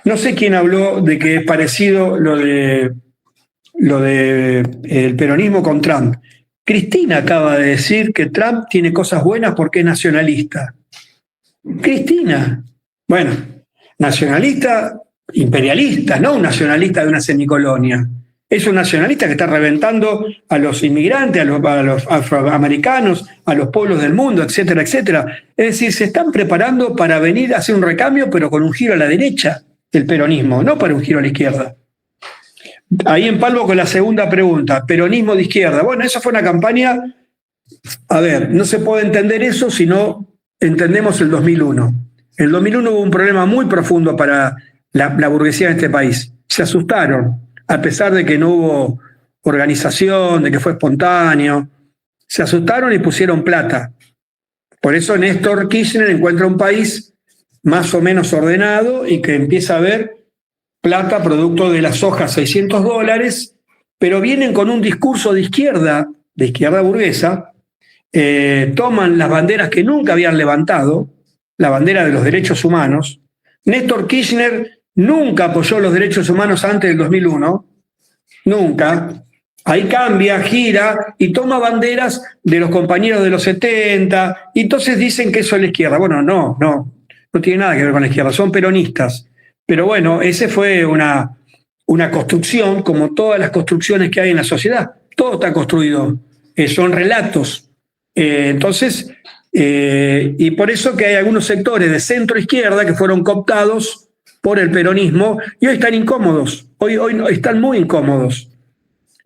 No sé quién habló de que es parecido lo de el peronismo con Trump. Cristina acaba de decir que Trump tiene cosas buenas porque es nacionalista. Cristina, bueno, nacionalista imperialista, no un nacionalista de una semicolonia. Es un nacionalista que está reventando a los inmigrantes, a los afroamericanos, a los pueblos del mundo, etcétera, etcétera. Es decir, se están preparando para venir a hacer un recambio, pero con un giro a la derecha del peronismo, no para un giro a la izquierda. Ahí empalmo con la segunda pregunta, peronismo de izquierda. Bueno, esa fue una campaña, a ver, no se puede entender eso si no entendemos el 2001. En el 2001 hubo un problema muy profundo para la burguesía de este país. Se asustaron, a pesar de que no hubo organización, de que fue espontáneo. Se asustaron y pusieron plata. Por eso Néstor Kirchner encuentra un país más o menos ordenado y que empieza a ver plata producto de la soja, $600, pero vienen con un discurso de izquierda burguesa, toman las banderas que nunca habían levantado, la bandera de los derechos humanos. Néstor Kirchner nunca apoyó los derechos humanos antes del 2001, nunca. Ahí cambia, gira y toma banderas de los compañeros de los 70, y entonces dicen que eso es la izquierda. Bueno, no tiene nada que ver con la izquierda, son peronistas. Pero bueno, ese fue una construcción, como todas las construcciones que hay en la sociedad. Todo está construido, son relatos. Entonces, y por eso que hay algunos sectores de centro-izquierda que fueron cooptados por el peronismo y hoy están incómodos, hoy están muy incómodos.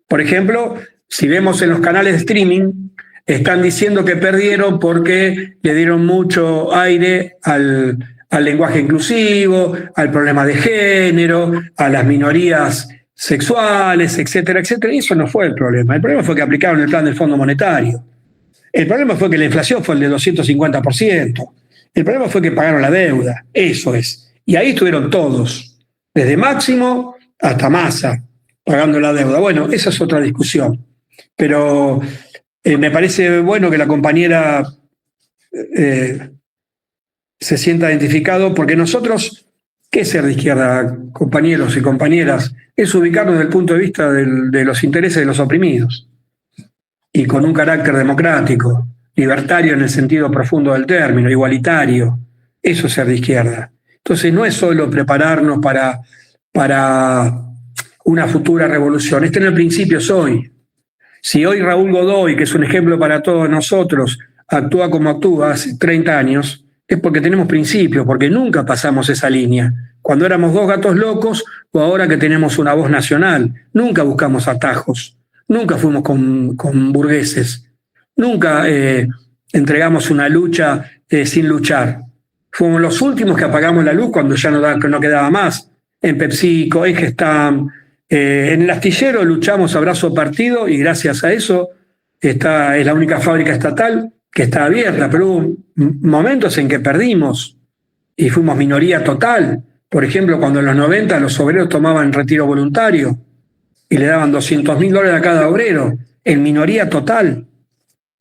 Por ejemplo, si vemos en los canales de streaming, están diciendo que perdieron porque le dieron mucho aire al lenguaje inclusivo, al problema de género, a las minorías sexuales, etcétera, etcétera. Y eso no fue el problema. El problema fue que aplicaron el plan del Fondo Monetario. El problema fue que la inflación fue el de 250%. El problema fue que pagaron la deuda. Eso es. Y ahí estuvieron todos, desde Máximo hasta Massa, pagando la deuda. Bueno, esa es otra discusión. Pero me parece bueno que la compañera se sienta identificado, porque nosotros, ¿qué es ser de izquierda, compañeros y compañeras? Es ubicarnos desde el punto de vista de los intereses de los oprimidos y con un carácter democrático, libertario en el sentido profundo del término, igualitario. Eso es ser de izquierda. Entonces no es solo prepararnos para una futura revolución. En el principio es hoy. Si hoy Raúl Godoy, que es un ejemplo para todos nosotros, actúa como actúa hace 30 años, es porque tenemos principios, porque nunca pasamos esa línea. Cuando éramos dos gatos locos o ahora que tenemos una voz nacional, nunca buscamos atajos, nunca fuimos con burgueses, nunca entregamos una lucha sin luchar. Fuimos los últimos que apagamos la luz cuando ya no quedaba más. En PepsiCo, en Gestam, en el astillero luchamos a brazo partido y gracias a eso es la única fábrica estatal que está abierta, pero hubo momentos en que perdimos y fuimos minoría total. Por ejemplo, cuando en los 90 los obreros tomaban retiro voluntario y le daban $200.000 a cada obrero, en minoría total.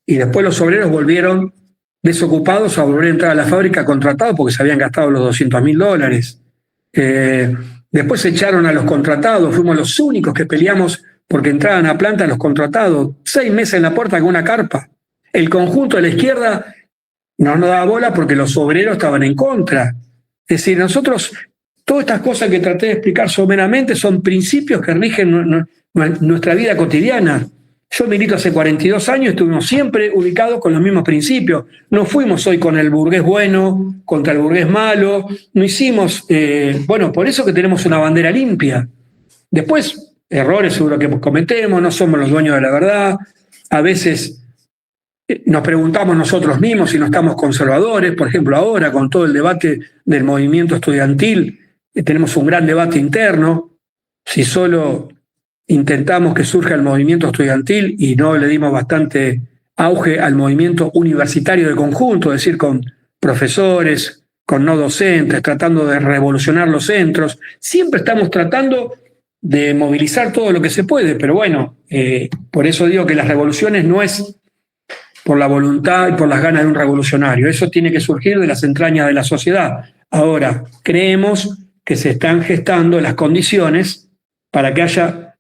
Y después los obreros volvieron desocupados a volver a entrar a la fábrica contratados porque se habían gastado los $200.000. Después se echaron a los contratados, fuimos los únicos que peleamos porque entraban a planta los contratados, 6 meses en la puerta con una carpa. El conjunto de la izquierda no nos daba bola porque los obreros estaban en contra. Es decir, nosotros, todas estas cosas que traté de explicar someramente son principios que rigen nuestra vida cotidiana. Yo milito hace 42 años, estuvimos siempre ubicados con los mismos principios. No fuimos hoy con el burgués bueno contra el burgués malo, no hicimos, por eso que tenemos una bandera limpia. Después, errores seguro que cometemos, no somos los dueños de la verdad, a veces nos preguntamos nosotros mismos si no estamos conservadores. Por ejemplo, ahora con todo el debate del movimiento estudiantil, tenemos un gran debate interno, si solo intentamos que surja el movimiento estudiantil y no le dimos bastante auge al movimiento universitario de conjunto, es decir, con profesores, con no docentes, tratando de revolucionar los centros. Siempre estamos tratando de movilizar todo lo que se puede, pero bueno, por eso digo que las revoluciones no es por la voluntad y por las ganas de un revolucionario, eso tiene que surgir de las entrañas de la sociedad. Ahora, creemos que se están gestando las condiciones para que haya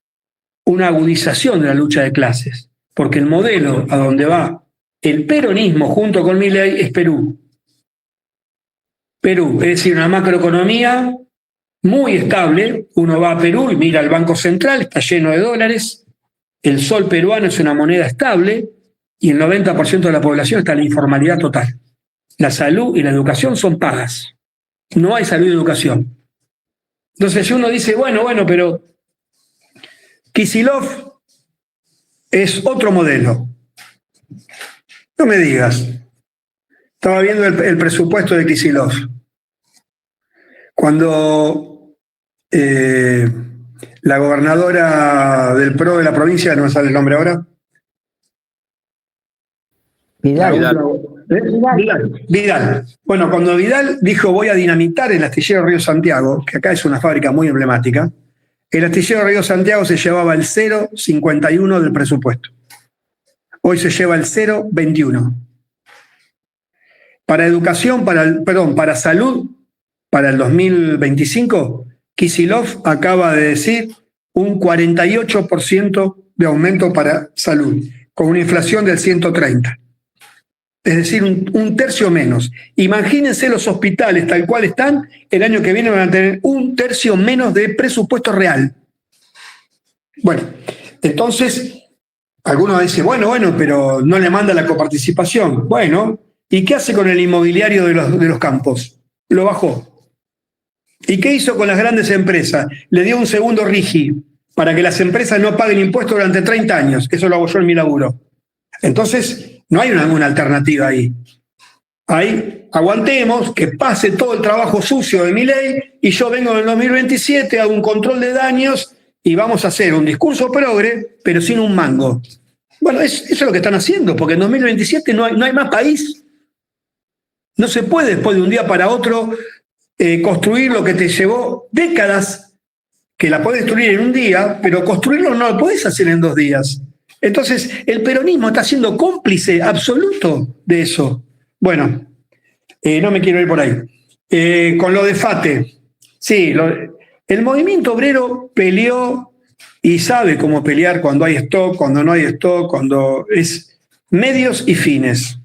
una agudización de la lucha de clases, porque el modelo a donde va el peronismo junto con Milei es Perú. Perú, es decir, una macroeconomía muy estable. Uno va a Perú y mira el Banco Central, está lleno de dólares, el sol peruano es una moneda estable y el 90% de la población está en la informalidad total. La salud y la educación son pagas. No hay salud y educación. Entonces, si uno dice, bueno, pero Kicillof es otro modelo. No me digas. Estaba viendo el presupuesto de Kicillof. Cuando la gobernadora del PRO de la provincia, no me sale el nombre ahora. Vidal. Bueno, cuando Vidal dijo voy a dinamitar el astillero Río Santiago, que acá es una fábrica muy emblemática, el astillero Río Santiago se llevaba el 0,51 del presupuesto. Hoy se lleva el 0,21. Para educación, para salud, para el 2025, Kicillof acaba de decir un 48% de aumento para salud, con una inflación del 130%. Es decir, un tercio menos. Imagínense los hospitales tal cual están, el año que viene van a tener un tercio menos de presupuesto real. Bueno, entonces, algunos dicen, bueno, pero no le manda la coparticipación. Bueno, ¿y qué hace con el inmobiliario de los campos? Lo bajó. ¿Y qué hizo con las grandes empresas? Le dio un segundo RIGI para que las empresas no paguen impuestos durante 30 años. Eso lo hago yo en mi laburo. Entonces, no hay una alternativa ahí. Ahí aguantemos que pase todo el trabajo sucio de Milei y yo vengo en el 2027, hago un control de daños y vamos a hacer un discurso progre, pero sin un mango. Bueno, eso es lo que están haciendo, porque en 2027 no hay más país. No se puede después de un día para otro construir lo que te llevó décadas, que la podés destruir en un día, pero construirlo no lo podés hacer en 2 días. Entonces, el peronismo está siendo cómplice absoluto de eso. Bueno, no me quiero ir por ahí. Con lo de FATE, sí, el movimiento obrero peleó y sabe cómo pelear cuando hay stock, cuando no hay stock, cuando es medios y fines.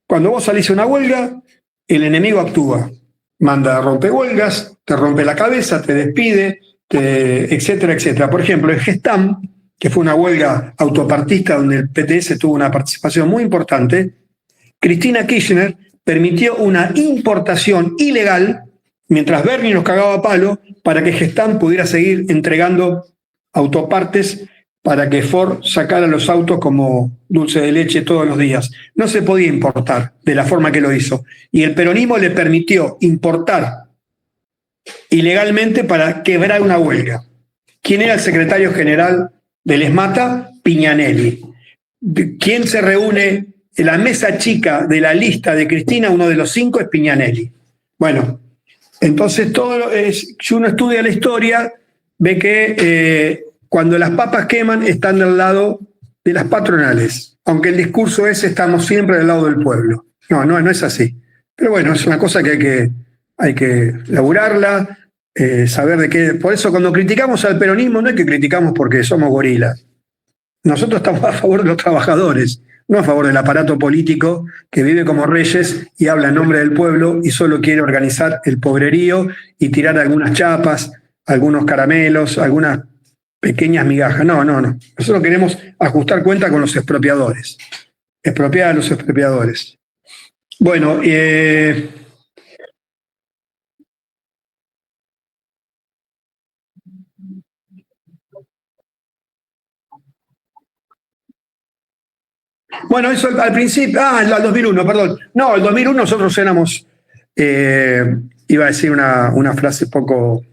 Cuando vos salís a una huelga, el enemigo actúa. Manda a rompehuelgas, te rompe la cabeza, te despide, etcétera, etcétera. Por ejemplo, el Gestam, que fue una huelga autopartista donde el PTS tuvo una participación muy importante, Cristina Kirchner permitió una importación ilegal, mientras Bernie nos cagaba a palo, para que Gestam pudiera seguir entregando autopartes para que Ford sacara los autos como dulce de leche todos los días. No se podía importar de la forma que lo hizo. Y el peronismo le permitió importar ilegalmente para quebrar una huelga. ¿Quién era el secretario general del ESMATA? Piñanelli. ¿Quién se reúne en la mesa chica de la lista de Cristina? Uno de los 5 es Piñanelli. Bueno, entonces si uno estudia la historia, ve que cuando las papas queman están del lado de las patronales, aunque el discurso es estamos siempre del lado del pueblo. No es así. Pero bueno, es una cosa que hay que laburarla, saber de qué. Por eso cuando criticamos al peronismo no es que criticamos porque somos gorilas. Nosotros estamos a favor de los trabajadores, no a favor del aparato político que vive como reyes y habla en nombre del pueblo y solo quiere organizar el pobrerío y tirar algunas chapas, algunos caramelos, algunas pequeñas migajas. No. Nosotros queremos ajustar cuenta con los expropiadores. Expropiar a los expropiadores. Bueno, bueno, eso al principio, al 2001, perdón. No, el 2001 nosotros éramos, iba a decir una frase poco,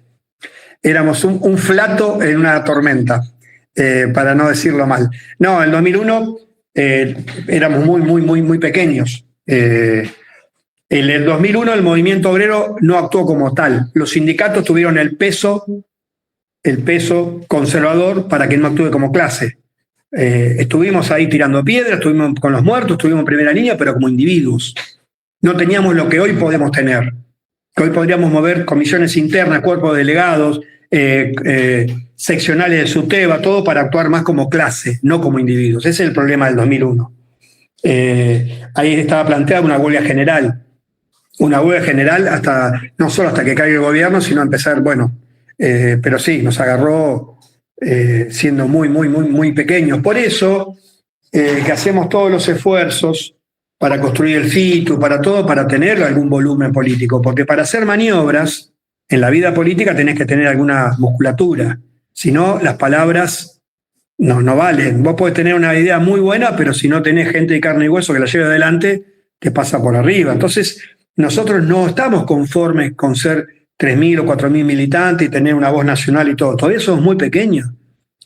éramos un flato en una tormenta. para no decirlo mal. No, en 2001 éramos muy pequeños. En el 2001 el movimiento obrero no actuó como tal. Los sindicatos tuvieron el peso conservador para que no actúe como clase. Estuvimos ahí tirando piedras, estuvimos con los muertos, estuvimos en primera línea, pero como individuos. No teníamos lo que hoy podemos tener. Que hoy podríamos mover comisiones internas, cuerpos de delegados, seccionales de SUTEBA, todo para actuar más como clase, no como individuos. Ese es el problema del 2001. Ahí estaba planteada una huelga general. Una huelga general no solo hasta que caiga el gobierno, sino empezar, pero sí, nos agarró siendo muy pequeños. Por eso que hacemos todos los esfuerzos para construir el FITU, para todo, para tener algún volumen político, porque para hacer maniobras en la vida política tenés que tener alguna musculatura, si no las palabras no valen. Vos podés tener una idea muy buena, pero si no tenés gente de carne y hueso que la lleve adelante, te pasa por arriba. Entonces, nosotros no estamos conformes con ser 3.000 o 4.000 militantes y tener una voz nacional y todo. Todavía somos muy pequeños.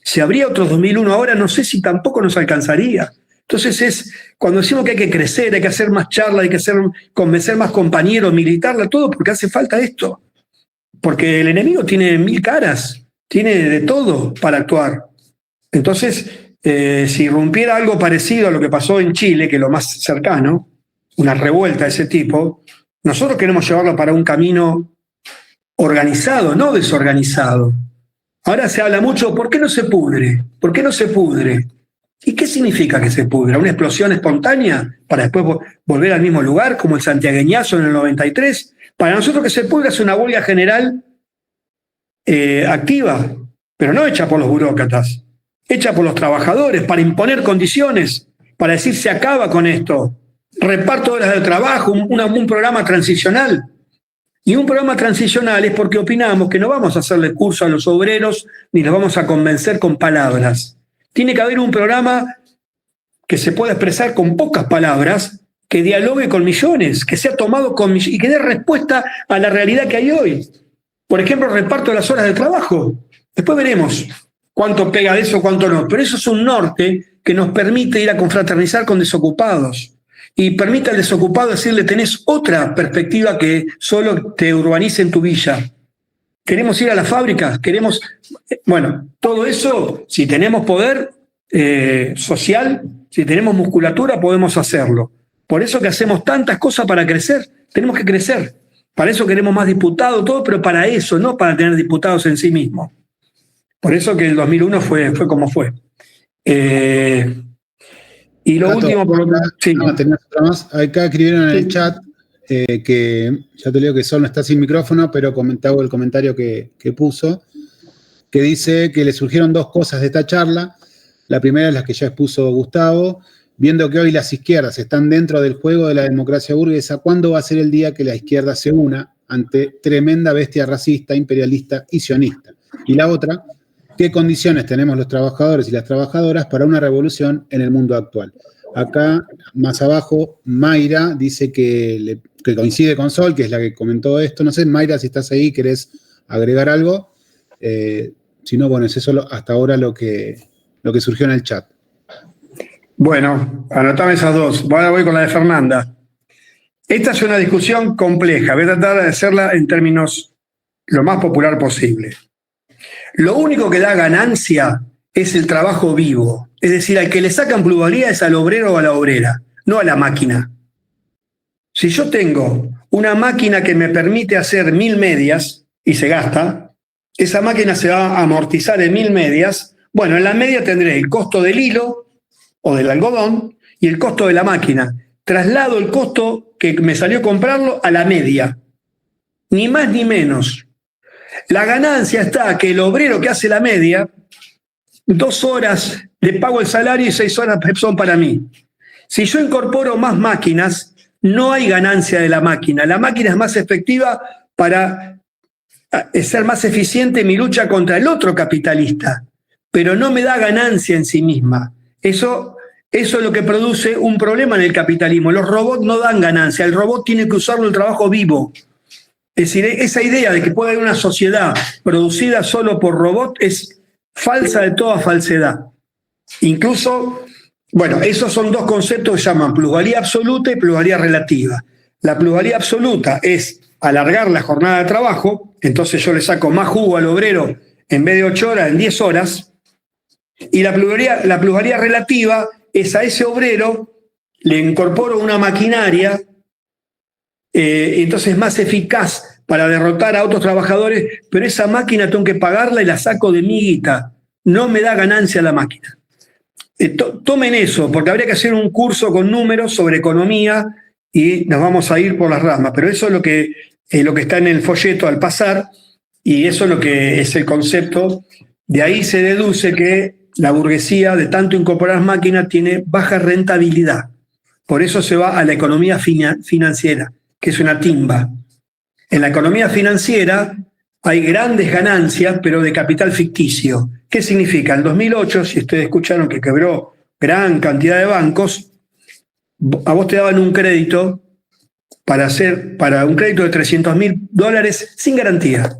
Si habría otros 2001 ahora, no sé si tampoco nos alcanzaría. Entonces cuando decimos que hay que crecer, hay que hacer más charlas, hay que convencer más compañeros, militarla, todo, porque hace falta esto. Porque el enemigo tiene 1000 caras, tiene de todo para actuar. Entonces, si irrumpiera algo parecido a lo que pasó en Chile, que es lo más cercano, una revuelta de ese tipo, nosotros queremos llevarlo para un camino organizado, no desorganizado. Ahora se habla mucho, ¿por qué no se pudre? ¿Por qué no se pudre? ¿Y qué significa que se pudra? ¿Una explosión espontánea para después volver al mismo lugar, como el santiagueñazo en el 93? Para nosotros que se pudra es una huelga general activa, pero no hecha por los burócratas, hecha por los trabajadores, para imponer condiciones, para decir se acaba con esto. Reparto de horas de trabajo, un programa transicional. Y un programa transicional es porque opinamos que no vamos a hacerle curso a los obreros ni los vamos a convencer con palabras. Tiene que haber un programa que se pueda expresar con pocas palabras, que dialogue con millones, que sea tomado con millones y que dé respuesta a la realidad que hay hoy. Por ejemplo, reparto de las horas de trabajo. Después veremos cuánto pega de eso, cuánto no. Pero eso es un norte que nos permite ir a confraternizar con desocupados. Y permite al desocupado decirle, tenés otra perspectiva que solo te urbanice en tu villa. Queremos ir a las fábricas, queremos... Bueno, todo eso, si tenemos poder social, si tenemos musculatura, podemos hacerlo. Por eso que hacemos tantas cosas para crecer. Tenemos que crecer. Para eso queremos más diputados, todo, pero para eso, no para tener diputados en sí mismos. Por eso que el 2001 fue como fue. Y lo Tato, último... Sí. Tenés otra más. Acá escribieron en el chat que, ya te digo que Sol no está sin micrófono, pero hago el comentario que puso, que dice que le surgieron dos cosas de esta charla. La primera es la que ya expuso Gustavo. Viendo que hoy las izquierdas están dentro del juego de la democracia burguesa, ¿cuándo va a ser el día que la izquierda se una ante tremenda bestia racista, imperialista y sionista? Y la otra, ¿qué condiciones tenemos los trabajadores y las trabajadoras para una revolución en el mundo actual? Acá, más abajo, Mayra dice que coincide con Sol, que es la que comentó esto. No sé, Mayra, si estás ahí, ¿querés agregar algo? Si no, bueno, es solo hasta ahora lo que surgió en el chat. Bueno, anotame esas dos. Ahora voy con la de Fernanda. Esta es una discusión compleja. Voy a tratar de hacerla en términos lo más popular posible. Lo único que da ganancia es el trabajo vivo. Es decir, al que le sacan plusvalía es al obrero o a la obrera, no a la máquina. Si yo tengo una máquina que me permite hacer 1000 medias y se gasta, esa máquina se va a amortizar en 1000 medias. Bueno, en la media tendré el costo del hilo o del algodón y el costo de la máquina. Traslado el costo que me salió comprarlo a la media. Ni más ni menos. La ganancia está que el obrero que hace la media, 2 horas le pago el salario y 6 horas son para mí. Si yo incorporo más máquinas, no hay ganancia de la máquina. La máquina es más efectiva para ser más eficiente en mi lucha contra el otro capitalista, pero no me da ganancia en sí misma. Eso es lo que produce un problema en el capitalismo. Los robots no dan ganancia, el robot tiene que usarlo el trabajo vivo. Es decir, esa idea de que puede haber una sociedad producida solo por robot es falsa de toda falsedad. Incluso, bueno, esos son dos conceptos que se llaman plusvalía absoluta y plusvalía relativa. La plusvalía absoluta es alargar la jornada de trabajo, entonces yo le saco más jugo al obrero en vez de 8 horas, en 10 horas, y la plusvalía relativa es a ese obrero le incorporo una maquinaria, entonces es más eficaz para derrotar a otros trabajadores, pero esa máquina tengo que pagarla y la saco de mi guita, no me da ganancia la máquina. Tomen eso, porque habría que hacer un curso con números sobre economía y nos vamos a ir por las ramas, pero eso es lo que está en el folleto al pasar, y eso es lo que es el concepto. De ahí se deduce que la burguesía, de tanto incorporar máquinas, tiene baja rentabilidad. Por eso se va a la economía financiera, que es una timba. En la economía financiera hay grandes ganancias, pero de capital ficticio. ¿Qué significa? En 2008, si ustedes escucharon que quebró gran cantidad de bancos, a vos te daban un crédito para un crédito de $300.000 sin garantía,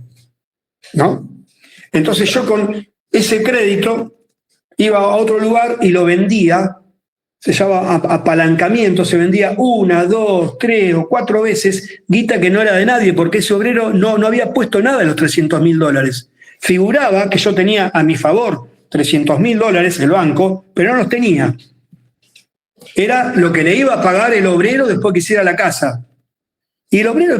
¿no? Entonces yo con ese crédito iba a otro lugar y lo vendía, se llama apalancamiento, se vendía 1, 2, 3 o 4 veces, guita que no era de nadie, porque ese obrero no había puesto nada en los $300.000. Figuraba que yo tenía a mi favor $300.000 el banco, pero no los tenía. Era lo que le iba a pagar el obrero después que hiciera la casa. Y el obrero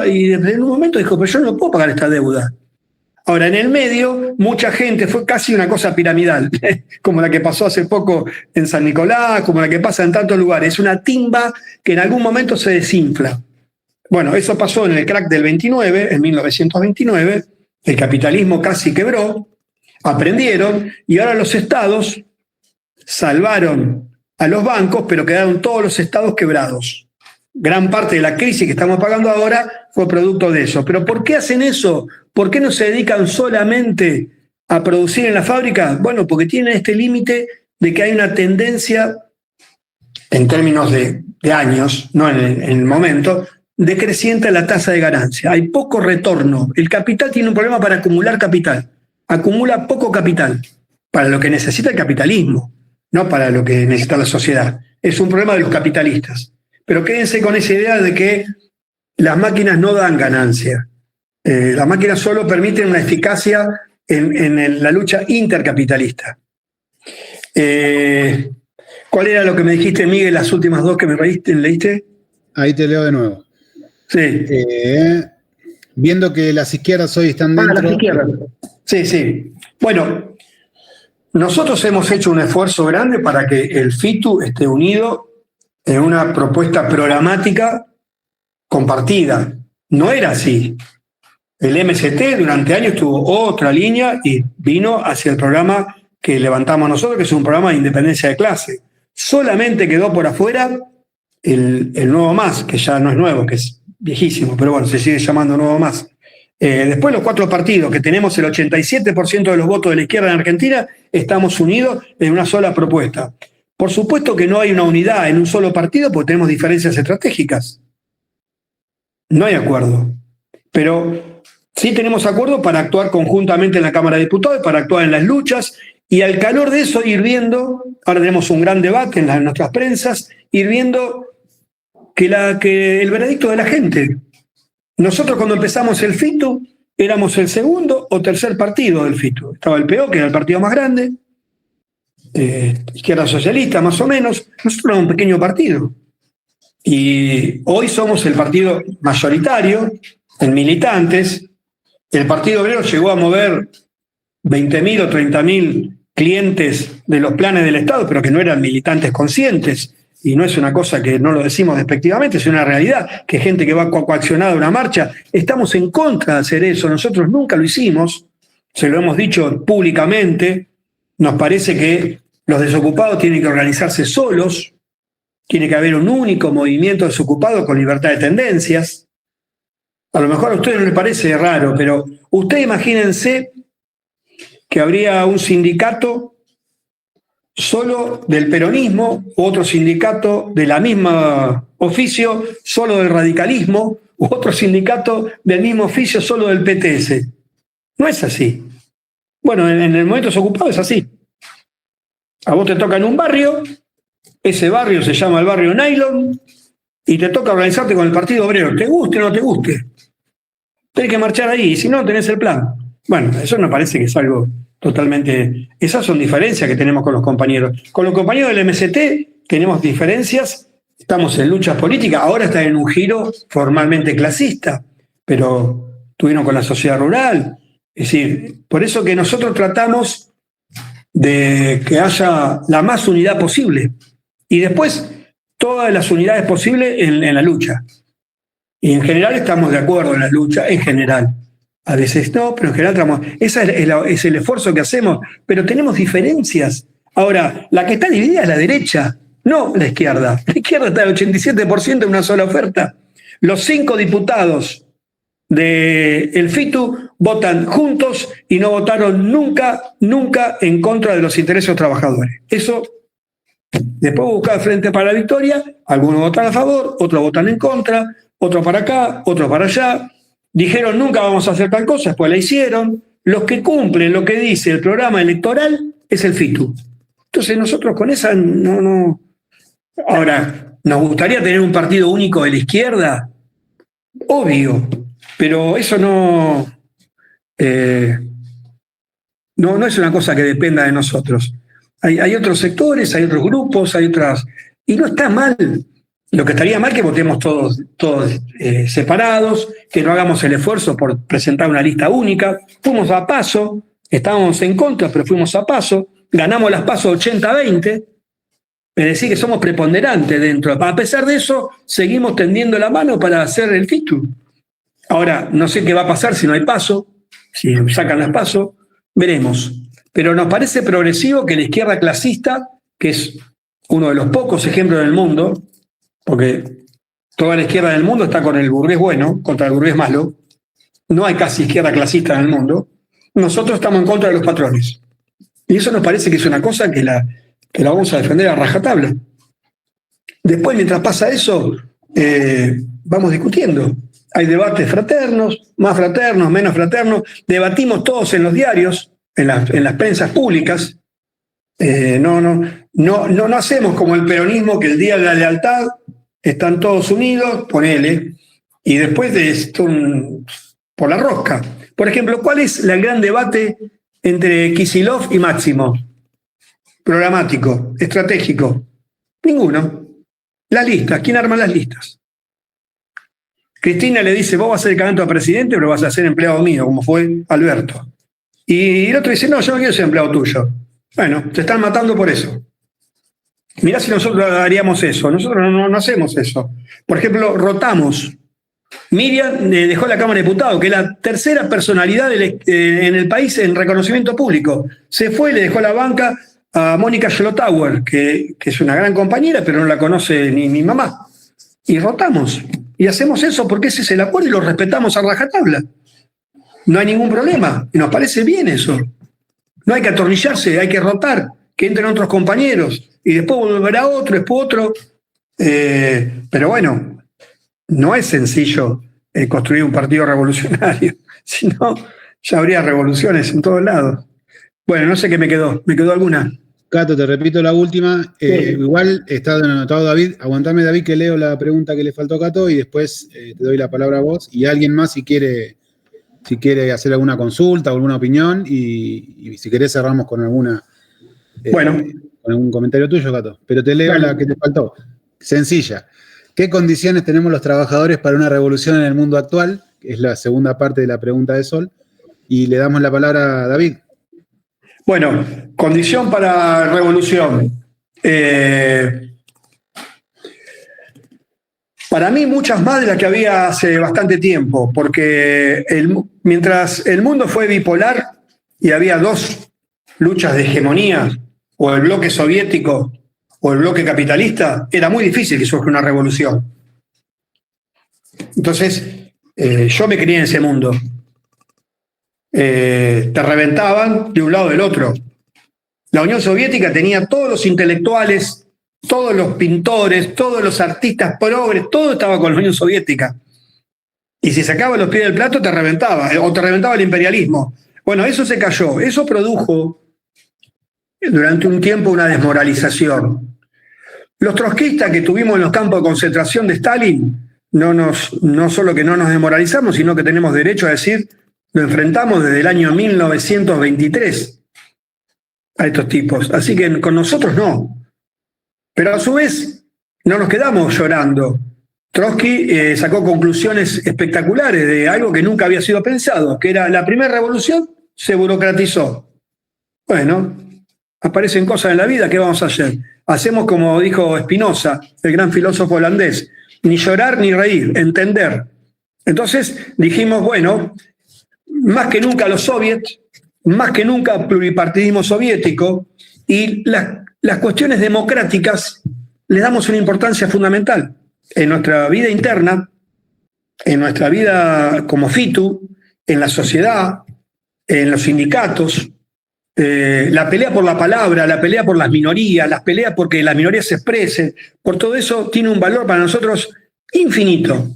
y en un momento dijo, pero yo no puedo pagar esta deuda. Ahora, en el medio, mucha gente, fue casi una cosa piramidal, como la que pasó hace poco en San Nicolás, como la que pasa en tantos lugares. Es una timba que en algún momento se desinfla. Bueno, eso pasó en el crack del 29, en 1929, el capitalismo casi quebró, aprendieron, y ahora los estados salvaron a los bancos, pero quedaron todos los estados quebrados. Gran parte de la crisis que estamos pagando ahora fue producto de eso. ¿Pero por qué hacen eso? ¿Por qué no se dedican solamente a producir en la fábrica? Bueno, porque tienen este límite de que hay una tendencia, en términos de años, no en el momento, decreciente la tasa de ganancia. Hay poco retorno. El capital tiene un problema para acumular capital. Acumula poco capital para lo que necesita el capitalismo, no para lo que necesita la sociedad. Es un problema de los capitalistas. Pero quédense con esa idea de que las máquinas no dan ganancia. Las máquinas solo permiten una eficacia en la lucha intercapitalista. ¿Cuál era lo que me dijiste, Miguel, las últimas dos que me leíste? Ahí te leo de nuevo. Sí. Viendo que las izquierdas hoy están dentro... las izquierdas. Sí. Bueno, nosotros hemos hecho un esfuerzo grande para que el FITU esté unido en una propuesta programática compartida. No era así. El MST durante años tuvo otra línea y vino hacia el programa que levantamos nosotros, que es un programa de independencia de clase. Solamente quedó por afuera el Nuevo Más, que ya no es nuevo, que es viejísimo, pero bueno, se sigue llamando Nuevo Más. Después los 4 partidos, que tenemos el 87% de los votos de la izquierda en Argentina, estamos unidos en una sola propuesta. Por supuesto que no hay una unidad en un solo partido porque tenemos diferencias estratégicas. No hay acuerdo. Pero sí tenemos acuerdo para actuar conjuntamente en la Cámara de Diputados, para actuar en las luchas, y al calor de eso ir viendo, ahora tenemos un gran debate en nuestras prensas, ir viendo que el veredicto de la gente. Nosotros cuando empezamos el FITU éramos el segundo o tercer partido del FITU. Estaba el PO, que era el partido más grande, izquierda socialista más o menos. Nosotros éramos un pequeño partido. Y hoy somos el partido mayoritario en militantes. El Partido Obrero llegó a mover 20.000 o 30.000 clientes de los planes del Estado, pero que no eran militantes conscientes. Y no es una cosa que no lo decimos despectivamente, es una realidad, que gente que va coaccionada a una marcha. Estamos en contra de hacer eso. Nosotros nunca lo hicimos, se lo hemos dicho públicamente. Nos parece que los desocupados tienen que organizarse solos, tiene que haber un único movimiento desocupado con libertad de tendencias. A lo mejor a ustedes no les parece raro, pero ustedes imagínense que habría un sindicato solo del peronismo, otro sindicato de la misma oficio solo del radicalismo, u otro sindicato del mismo oficio solo del PTS. No es así. Bueno, en el momento desocupado es así. A vos te toca en un barrio, ese barrio se llama el barrio Nylon, y te toca organizarte con el Partido Obrero, te guste o no te guste. Tenés que marchar ahí, y si no, tenés el plan. Bueno, eso me parece que es algo totalmente... Esas son diferencias que tenemos con los compañeros. Con los compañeros del MST tenemos diferencias, estamos en luchas políticas, ahora están en un giro formalmente clasista, pero estuvieron con la sociedad rural. Es decir, por eso que nosotros tratamos de que haya la más unidad posible. Y después, todas las unidades posibles en la lucha. Y en general estamos de acuerdo en la lucha, en general. A veces no, pero en general estamos. Ese es el esfuerzo que hacemos, pero tenemos diferencias. Ahora, la que está dividida es la derecha, no la izquierda. La izquierda está al 87% en una sola oferta. Los 5 diputados del FITU votan juntos y no votaron nunca en contra de los intereses de los trabajadores. Eso, después buscar Frente para la Victoria, algunos votan a favor, otros votan en contra, otros para acá, otros para allá. Dijeron nunca vamos a hacer tal cosa, después la hicieron. Los que cumplen lo que dice el programa electoral es el FITU. Entonces nosotros con esa no. Ahora, ¿nos gustaría tener un partido único de la izquierda? Obvio, pero eso no es una cosa que dependa de nosotros. Hay otros sectores, hay otros grupos, hay otras... Y no está mal. Lo que estaría mal es que votemos todos separados, que no hagamos el esfuerzo por presentar una lista única. Fuimos a paso, estábamos en contra, pero fuimos a paso. Ganamos las pasos 80-20. Es decir, que somos preponderantes dentro. A pesar de eso, seguimos tendiendo la mano para hacer el FITU. Ahora, no sé qué va a pasar si no hay paso, si sacan las pasos, veremos. Pero nos parece progresivo que la izquierda clasista, que es uno de los pocos ejemplos del mundo, porque toda la izquierda del mundo está con el burgués bueno, contra el burgués malo, no hay casi izquierda clasista en el mundo, nosotros estamos en contra de los patrones. Y eso nos parece que es una cosa que la vamos a defender a rajatabla. Después, mientras pasa eso, vamos discutiendo. Hay debates fraternos, más fraternos, menos fraternos. Debatimos todos en los diarios, en las prensas públicas. No hacemos como el peronismo, que el día de la lealtad están todos unidos, ponele, y después de esto por la rosca. Por ejemplo, ¿cuál es el gran debate entre Kicillof y Máximo? Programático, estratégico. Ninguno. Las listas. ¿Quién arma las listas? Cristina le dice, vos vas a ser candidato a presidente, pero vas a ser empleado mío, como fue Alberto. Y el otro dice, no, yo no quiero ser empleado tuyo. Bueno, te están matando por eso. Mirá si nosotros haríamos eso. Nosotros no hacemos eso. Por ejemplo, rotamos. Miriam dejó la Cámara de Diputados, que es la tercera personalidad en el país en reconocimiento público. Se fue y le dejó la banca a Mónica Schlotauer, que es una gran compañera, pero no la conoce ni mi mamá. Y rotamos. Y hacemos eso porque ese es el acuerdo y lo respetamos a rajatabla. No hay ningún problema. Y nos parece bien eso. No hay que atornillarse, hay que rotar, que entren otros compañeros. Y después volverá otro, después otro. Pero bueno, no es sencillo construir un partido revolucionario. Si no, ya habría revoluciones en todos lados. Bueno, no sé qué me quedó. ¿Me quedó alguna? Cato, te repito la última. Sí. Igual está anotado David. Aguantame, David, que leo la pregunta que le faltó a Cato y después te doy la palabra a vos. Y alguien más si quiere hacer alguna consulta o alguna opinión. Y si querés cerramos con alguna... Bueno. Con algún comentario tuyo, Cato. Pero te leo Bueno. la que te faltó. Sencilla. ¿Qué condiciones tenemos los trabajadores para una revolución en el mundo actual? Es la segunda parte de la pregunta de Sol. Y le damos la palabra a David. Bueno, condición para revolución. Para mí muchas más de las que había hace bastante tiempo, porque mientras el mundo fue bipolar y había dos luchas de hegemonía, o el bloque soviético o el bloque capitalista, era muy difícil que surja una revolución. Entonces, yo me crié en ese mundo. Te reventaban de un lado del otro. La Unión Soviética tenía todos los intelectuales, todos los pintores, todos los artistas progres, todo estaba con la Unión Soviética. Y si sacabas los pies del plato te reventaba, o te reventaba el imperialismo. Bueno, eso se cayó. Eso produjo durante un tiempo una desmoralización. Los trotskistas que tuvimos en los campos de concentración de Stalin, no solo que no nos desmoralizamos, sino que tenemos derecho a decir, lo enfrentamos desde el año 1923 a estos tipos. Así que con nosotros no. Pero a su vez, no nos quedamos llorando. Trotsky sacó conclusiones espectaculares de algo que nunca había sido pensado, que era la primera revolución se burocratizó. Bueno, aparecen cosas en la vida, ¿qué vamos a hacer? Hacemos como dijo Spinoza, el gran filósofo holandés, ni llorar ni reír, entender. Entonces dijimos, bueno, más que nunca los soviets, más que nunca pluripartidismo soviético, y las cuestiones democráticas les damos una importancia fundamental en nuestra vida interna, en nuestra vida como FITU, en la sociedad, en los sindicatos, la pelea por la palabra, la pelea por las minorías, las peleas porque las minorías se expresen, por todo eso tiene un valor para nosotros infinito.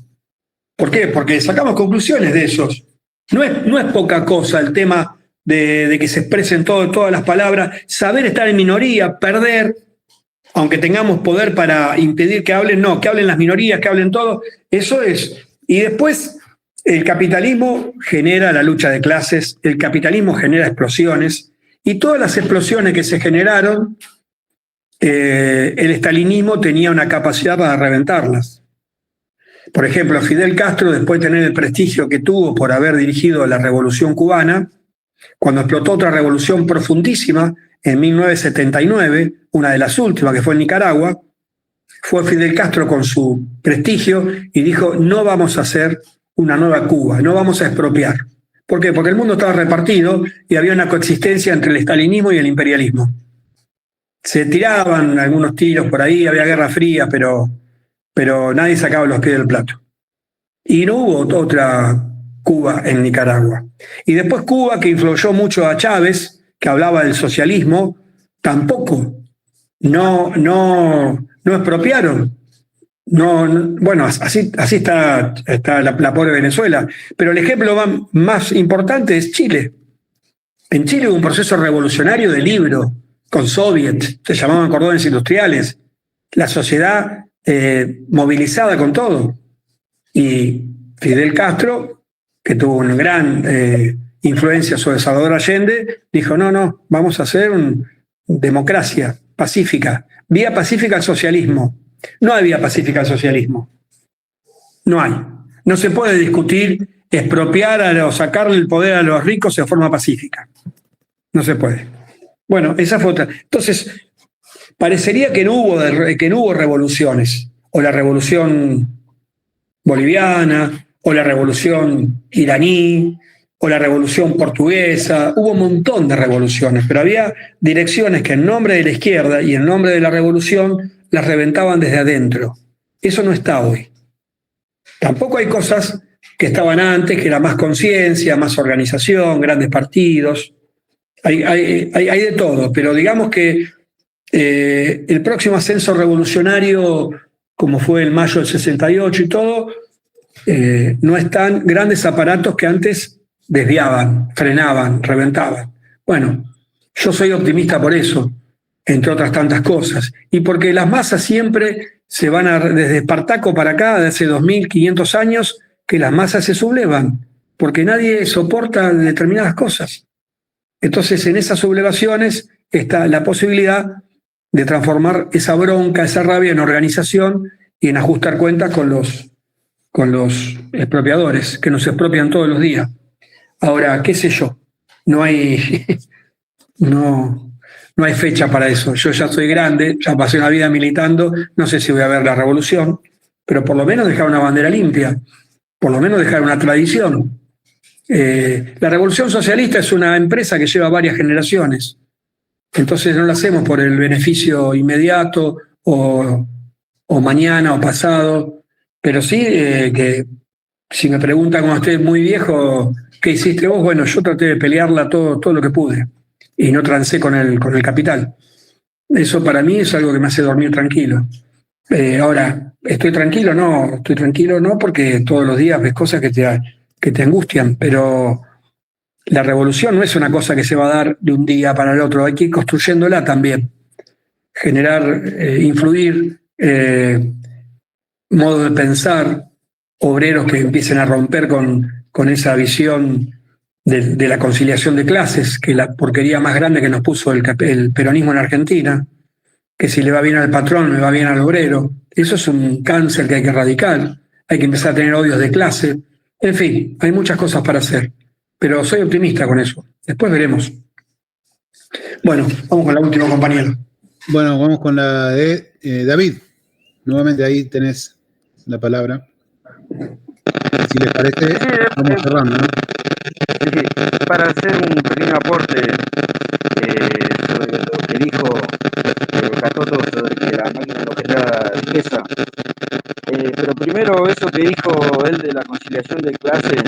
¿Por qué? Porque sacamos conclusiones de esos. No es poca cosa el tema de que se expresen todas las palabras, saber estar en minoría, perder, aunque tengamos poder para impedir que hablen, no, que hablen las minorías, que hablen todos, eso es. Y después el capitalismo genera la lucha de clases, el capitalismo genera explosiones, y todas las explosiones que se generaron, el estalinismo tenía una capacidad para reventarlas. Por ejemplo, Fidel Castro, después de tener el prestigio que tuvo por haber dirigido la Revolución Cubana, cuando explotó otra revolución profundísima, en 1979, una de las últimas que fue en Nicaragua, fue Fidel Castro con su prestigio y dijo, no vamos a hacer una nueva Cuba, no vamos a expropiar. ¿Por qué? Porque el mundo estaba repartido y había una coexistencia entre el estalinismo y el imperialismo. Se tiraban algunos tiros por ahí, había guerra fría, pero nadie sacaba los pies del plato. Y no hubo otra Cuba en Nicaragua. Y después Cuba, que influyó mucho a Chávez, que hablaba del socialismo, tampoco. No expropiaron. Bueno, así está la pobre Venezuela. Pero el ejemplo más importante es Chile. En Chile hubo un proceso revolucionario de libro, con soviets, se llamaban cordones industriales. La sociedad movilizada con todo. Y Fidel Castro, que tuvo una gran influencia sobre Salvador Allende, dijo, no, vamos a hacer democracia pacífica, vía pacífica al socialismo. No hay vía pacífica al socialismo. No hay. No se puede discutir expropiar o sacarle el poder a los ricos de forma pacífica. No se puede. Bueno, esa fue otra. Entonces, parecería que no hubo revoluciones, o la revolución boliviana, o la revolución iraní, o la revolución portuguesa. Hubo un montón de revoluciones, pero había direcciones que en nombre de la izquierda y en nombre de la revolución las reventaban desde adentro. Eso no está hoy. Tampoco hay cosas que estaban antes, que era más conciencia, más organización, grandes partidos. Hay de todo, pero digamos que el próximo ascenso revolucionario, como fue el mayo del 68 y todo, no están grandes aparatos que antes desviaban, frenaban, reventaban. Bueno, yo soy optimista por eso, entre otras tantas cosas, y porque las masas siempre se van desde Espartaco para acá, desde hace 2500 años, que las masas se sublevan, porque nadie soporta determinadas cosas. Entonces, en esas sublevaciones está la posibilidad de transformar esa bronca, esa rabia en organización y en ajustar cuentas con los expropiadores, que nos expropian todos los días. Ahora, qué sé yo, no hay fecha para eso. Yo ya soy grande, ya pasé una vida militando, no sé si voy a ver la revolución, pero por lo menos dejar una bandera limpia, por lo menos dejar una tradición. La Revolución Socialista es una empresa que lleva varias generaciones, entonces no la hacemos por el beneficio inmediato o mañana o pasado, pero sí que si me preguntan cuando esté muy viejo, ¿qué hiciste vos? Bueno, yo traté de pelearla todo lo que pude y no trancé con el capital. Eso para mí es algo que me hace dormir tranquilo. Ahora, ¿estoy tranquilo? No, estoy tranquilo no, porque todos los días ves cosas que te angustian, pero la revolución no es una cosa que se va a dar de un día para el otro, hay que ir construyéndola también, generar, influir, modo de pensar, obreros que empiecen a romper con esa visión de la conciliación de clases, que es la porquería más grande que nos puso el peronismo en Argentina, que si le va bien al patrón, le va bien al obrero. Eso es un cáncer que hay que erradicar, hay que empezar a tener odios de clase. En fin, hay muchas cosas para hacer, pero soy optimista con eso. Después veremos. Bueno, vamos con la última, compañero. Bueno, vamos con la de David. Nuevamente ahí tenés la palabra. Si les parece, vamos cerrando, ¿no? Sí, para hacer un pequeño aporte sobre lo que dijo Catoto sobre que la máquina no genera riqueza. Pero primero, eso que dijo él de la conciliación de clases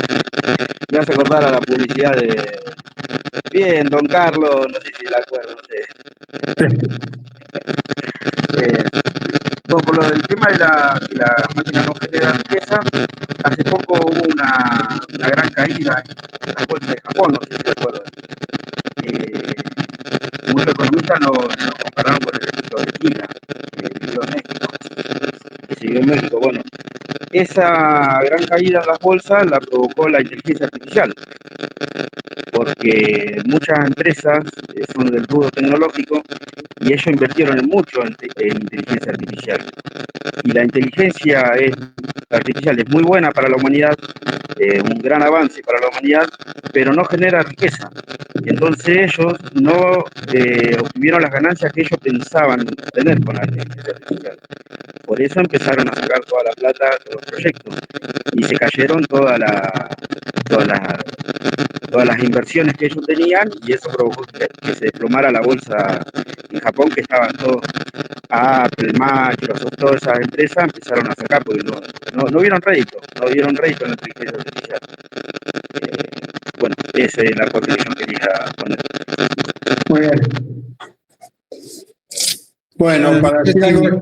me hace acordar a la publicidad de Bien, Don Carlos, no sé si la acuerdo, no sé. Bueno, por lo del tema de la máquina no genera riqueza, hace poco hubo una gran caída en la bolsa de Japón, no sé si se acuerdan. Muchos economistas lo compararon con el efecto de China, que vivió en México, que se vivió en México. Bueno, esa gran caída en las bolsas la provocó la inteligencia artificial, porque muchas empresas son del rubro tecnológico y ellos invirtieron mucho en inteligencia artificial. Y la inteligencia artificial es muy buena para la humanidad, un gran avance para la humanidad, pero no genera riqueza. Entonces ellos no obtuvieron las ganancias que ellos pensaban tener con la inteligencia artificial. Por eso empezaron a sacar toda la plata de los proyectos y se cayeron todas las inversiones que ellos tenían, y eso provocó que se desplomara la bolsa en Japón, que estaban todos Apple, Microsoft, todas esas empresas empezaron a sacar porque no vieron rédito en la inteligencia artificial. Bueno, esa es la aporte que yo quería poner. Muy bien. Bueno, para decir algo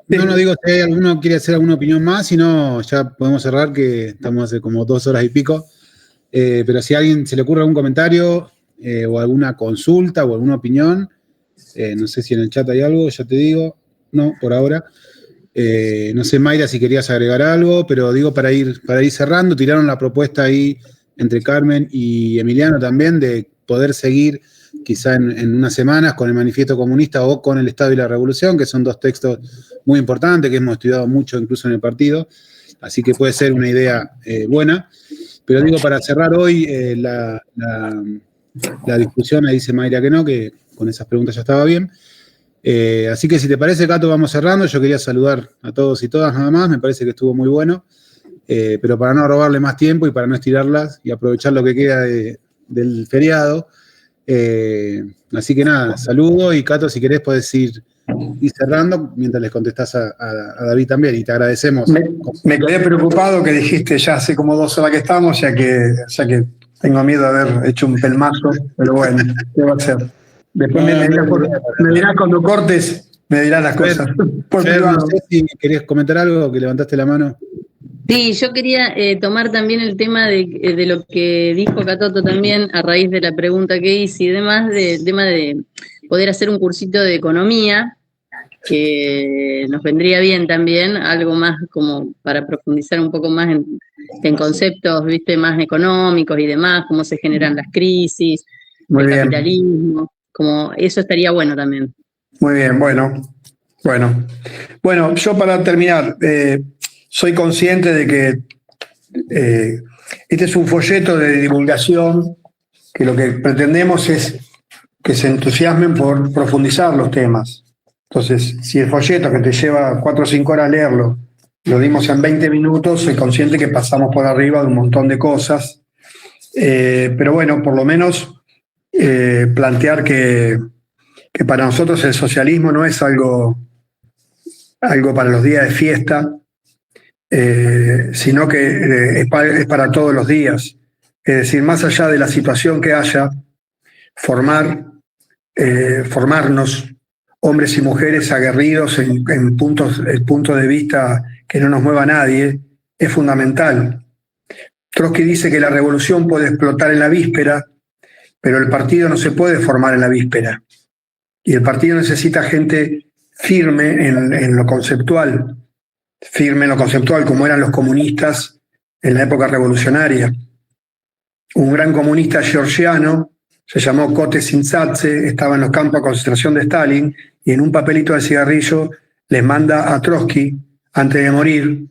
no digo si alguno quiere hacer alguna opinión más, si no ya podemos cerrar, que estamos hace como 2 horas y pico. Pero si a alguien se le ocurre algún comentario o alguna consulta o alguna opinión, no sé si en el chat hay algo, ya te digo. No, por ahora. No sé, Mayra, si querías agregar algo, pero digo para ir cerrando, tiraron la propuesta ahí entre Carmen y Emiliano también de poder seguir quizá en unas semanas con el Manifiesto Comunista o con el Estado y la Revolución, que son 2 textos muy importantes que hemos estudiado mucho incluso en el partido, así que puede ser una idea buena. Pero digo, para cerrar hoy la discusión, ahí dice Mayra que no, que con esas preguntas ya estaba bien. Así que si te parece, Cato, vamos cerrando. Yo quería saludar a todos y todas nada más, me parece que estuvo muy bueno, pero para no robarle más tiempo y para no estirarlas y aprovechar lo que queda del feriado. Así que nada, saludo, y Cato, si querés podés ir cerrando mientras les contestás a David también, y te agradecemos. Me quedé preocupado que dijiste ya hace como 2 horas que estamos, ya que tengo miedo de haber hecho un pelmazo, pero bueno, ¿qué va a hacer? Después me dirás cuando cortes, me dirás las cosas. Fer, no sé si querías comentar algo, que levantaste la mano. Sí, yo quería tomar también el tema de lo que dijo Catoto también a raíz de la pregunta que hice y demás, del tema de poder hacer un cursito de economía, que nos vendría bien también, algo más como para profundizar un poco más en conceptos, viste, más económicos y demás, cómo se generan las crisis, el capitalismo, como eso estaría bueno también. Muy bien, bueno, yo para terminar, soy consciente de que este es un folleto de divulgación, que lo que pretendemos es que se entusiasmen por profundizar los temas. Entonces, si el folleto que te lleva 4 o 5 horas leerlo, lo dimos en 20 minutos, soy consciente que pasamos por arriba de un montón de cosas. Pero bueno, por lo menos plantear que para nosotros el socialismo no es algo para los días de fiesta, sino que es para todos los días. Es decir, más allá de la situación que haya, formarnos hombres y mujeres aguerridos en puntos de vista que no nos mueva a nadie, es fundamental. Trotsky dice que la revolución puede explotar en la víspera, pero el partido no se puede formar en la víspera. Y el partido necesita gente firme en lo conceptual, como eran los comunistas en la época revolucionaria. Un gran comunista georgiano, se llamó Kote Sinsadze, estaba en los campos de concentración de Stalin, y en un papelito de cigarrillo les manda a Trotsky, antes de morir,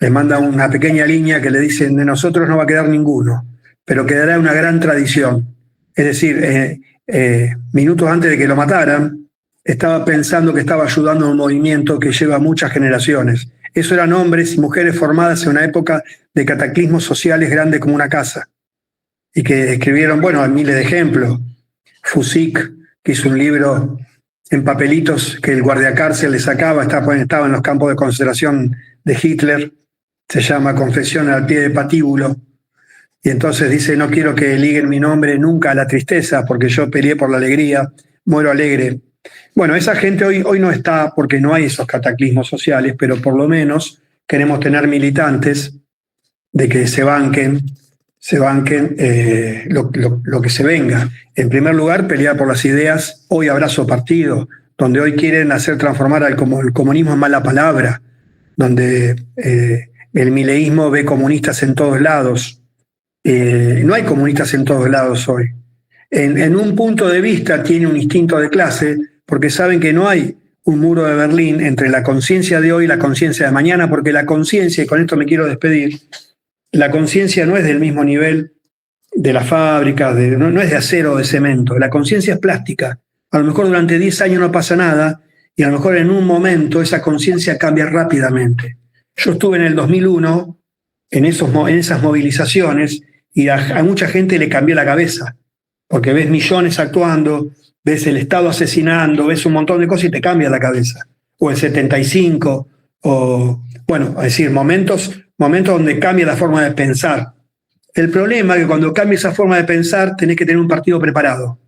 les manda una pequeña línea que le dice: de nosotros no va a quedar ninguno, pero quedará una gran tradición. Es decir, minutos antes de que lo mataran, estaba pensando que estaba ayudando a un movimiento que lleva muchas generaciones. Eso eran hombres y mujeres formadas en una época de cataclismos sociales grandes como una casa, y que escribieron, bueno, miles de ejemplos. Fusik, que hizo un libro en papelitos que el guardiacárcel le sacaba, estaba en los campos de concentración de Hitler, se llama Confesión al pie de patíbulo, y entonces dice: no quiero que liguen mi nombre nunca a la tristeza, porque yo peleé por la alegría, muero alegre. Bueno, esa gente hoy no está, porque no hay esos cataclismos sociales, pero por lo menos queremos tener militantes de que se banquen lo que se venga. En primer lugar, pelear por las ideas. Hoy Abrazo Partido, donde hoy quieren hacer transformar el comunismo en mala palabra, donde el mileísmo ve comunistas en todos lados. No hay comunistas en todos lados hoy. En un punto de vista tiene un instinto de clase, porque saben que no hay un muro de Berlín entre la conciencia de hoy y la conciencia de mañana, porque la conciencia, y con esto me quiero despedir, la conciencia no es del mismo nivel de la fábrica, no es de acero o de cemento. La conciencia es plástica. A lo mejor durante 10 años no pasa nada, y a lo mejor en un momento esa conciencia cambia rápidamente. Yo estuve en el 2001 en esas movilizaciones, y a mucha gente le cambió la cabeza, porque ves millones actuando, ves el Estado asesinando, ves un montón de cosas y te cambia la cabeza. O el 75, o bueno, es decir, momentos donde cambia la forma de pensar. El problema es que cuando cambia esa forma de pensar tenés que tener un partido preparado.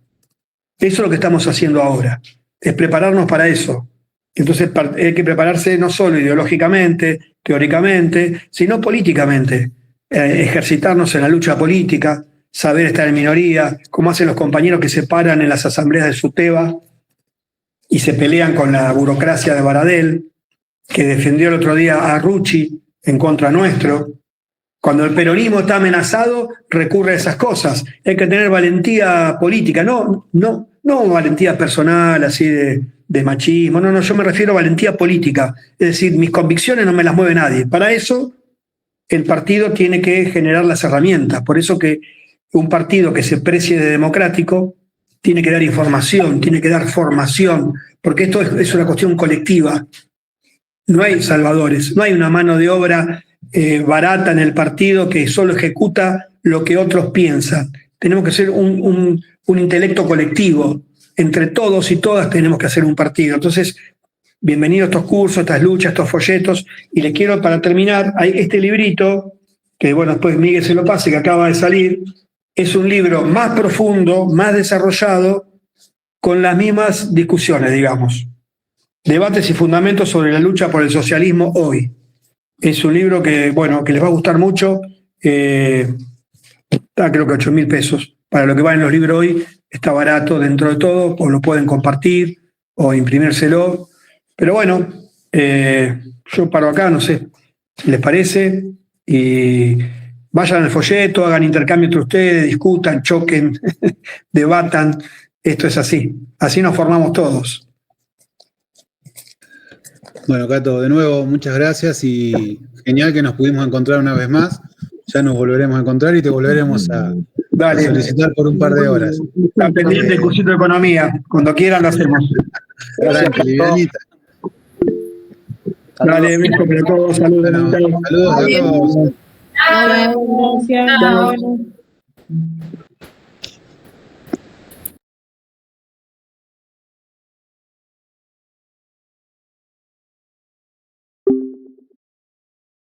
Eso es lo que estamos haciendo ahora, es prepararnos para eso. Entonces hay que prepararse no solo ideológicamente, teóricamente, sino políticamente. Ejercitarnos en la lucha política, saber estar en minoría, como hacen los compañeros que se paran en las asambleas de Suteba y se pelean con la burocracia de Baradel, que defendió el otro día a Rucci en contra nuestro. Cuando el peronismo está amenazado, recurre a esas cosas. Hay que tener valentía política, no valentía personal, así de machismo. No, yo me refiero a valentía política. Es decir, mis convicciones no me las mueve nadie. Para eso, el partido tiene que generar las herramientas. Por eso que un partido que se precie de democrático tiene que dar información, tiene que dar formación, porque esto es una cuestión colectiva. No hay salvadores, no hay una mano de obra barata en el partido que solo ejecuta lo que otros piensan. Tenemos que ser un intelecto colectivo. Entre todos y todas tenemos que hacer un partido. Entonces, bienvenidos a estos cursos, estas luchas, estos folletos. Y les quiero, para terminar, hay este librito, que bueno, después Miguel se lo pase, que acaba de salir. Es un libro más profundo, más desarrollado, con las mismas discusiones, digamos. Debates y fundamentos sobre la lucha por el socialismo hoy. Es un libro que, bueno, que les va a gustar mucho. Está creo que 8.000 pesos. Para lo que va en los libros hoy, está barato dentro de todo, o lo pueden compartir, o imprimírselo. Pero bueno, yo paro acá, no sé si les parece, y vayan al folleto, hagan intercambio entre ustedes, discutan, choquen, debatan. Esto es así. Así nos formamos todos. Bueno, Cato, de nuevo, muchas gracias y genial que nos pudimos encontrar una vez más. Ya nos volveremos a encontrar y te volveremos a solicitar por un par de horas. Está pendiente del cursito de economía. Cuando quieran lo hacemos. Gracias, livianita. Dale, beso para todos. Saludos. Saludos a todos. Gracias.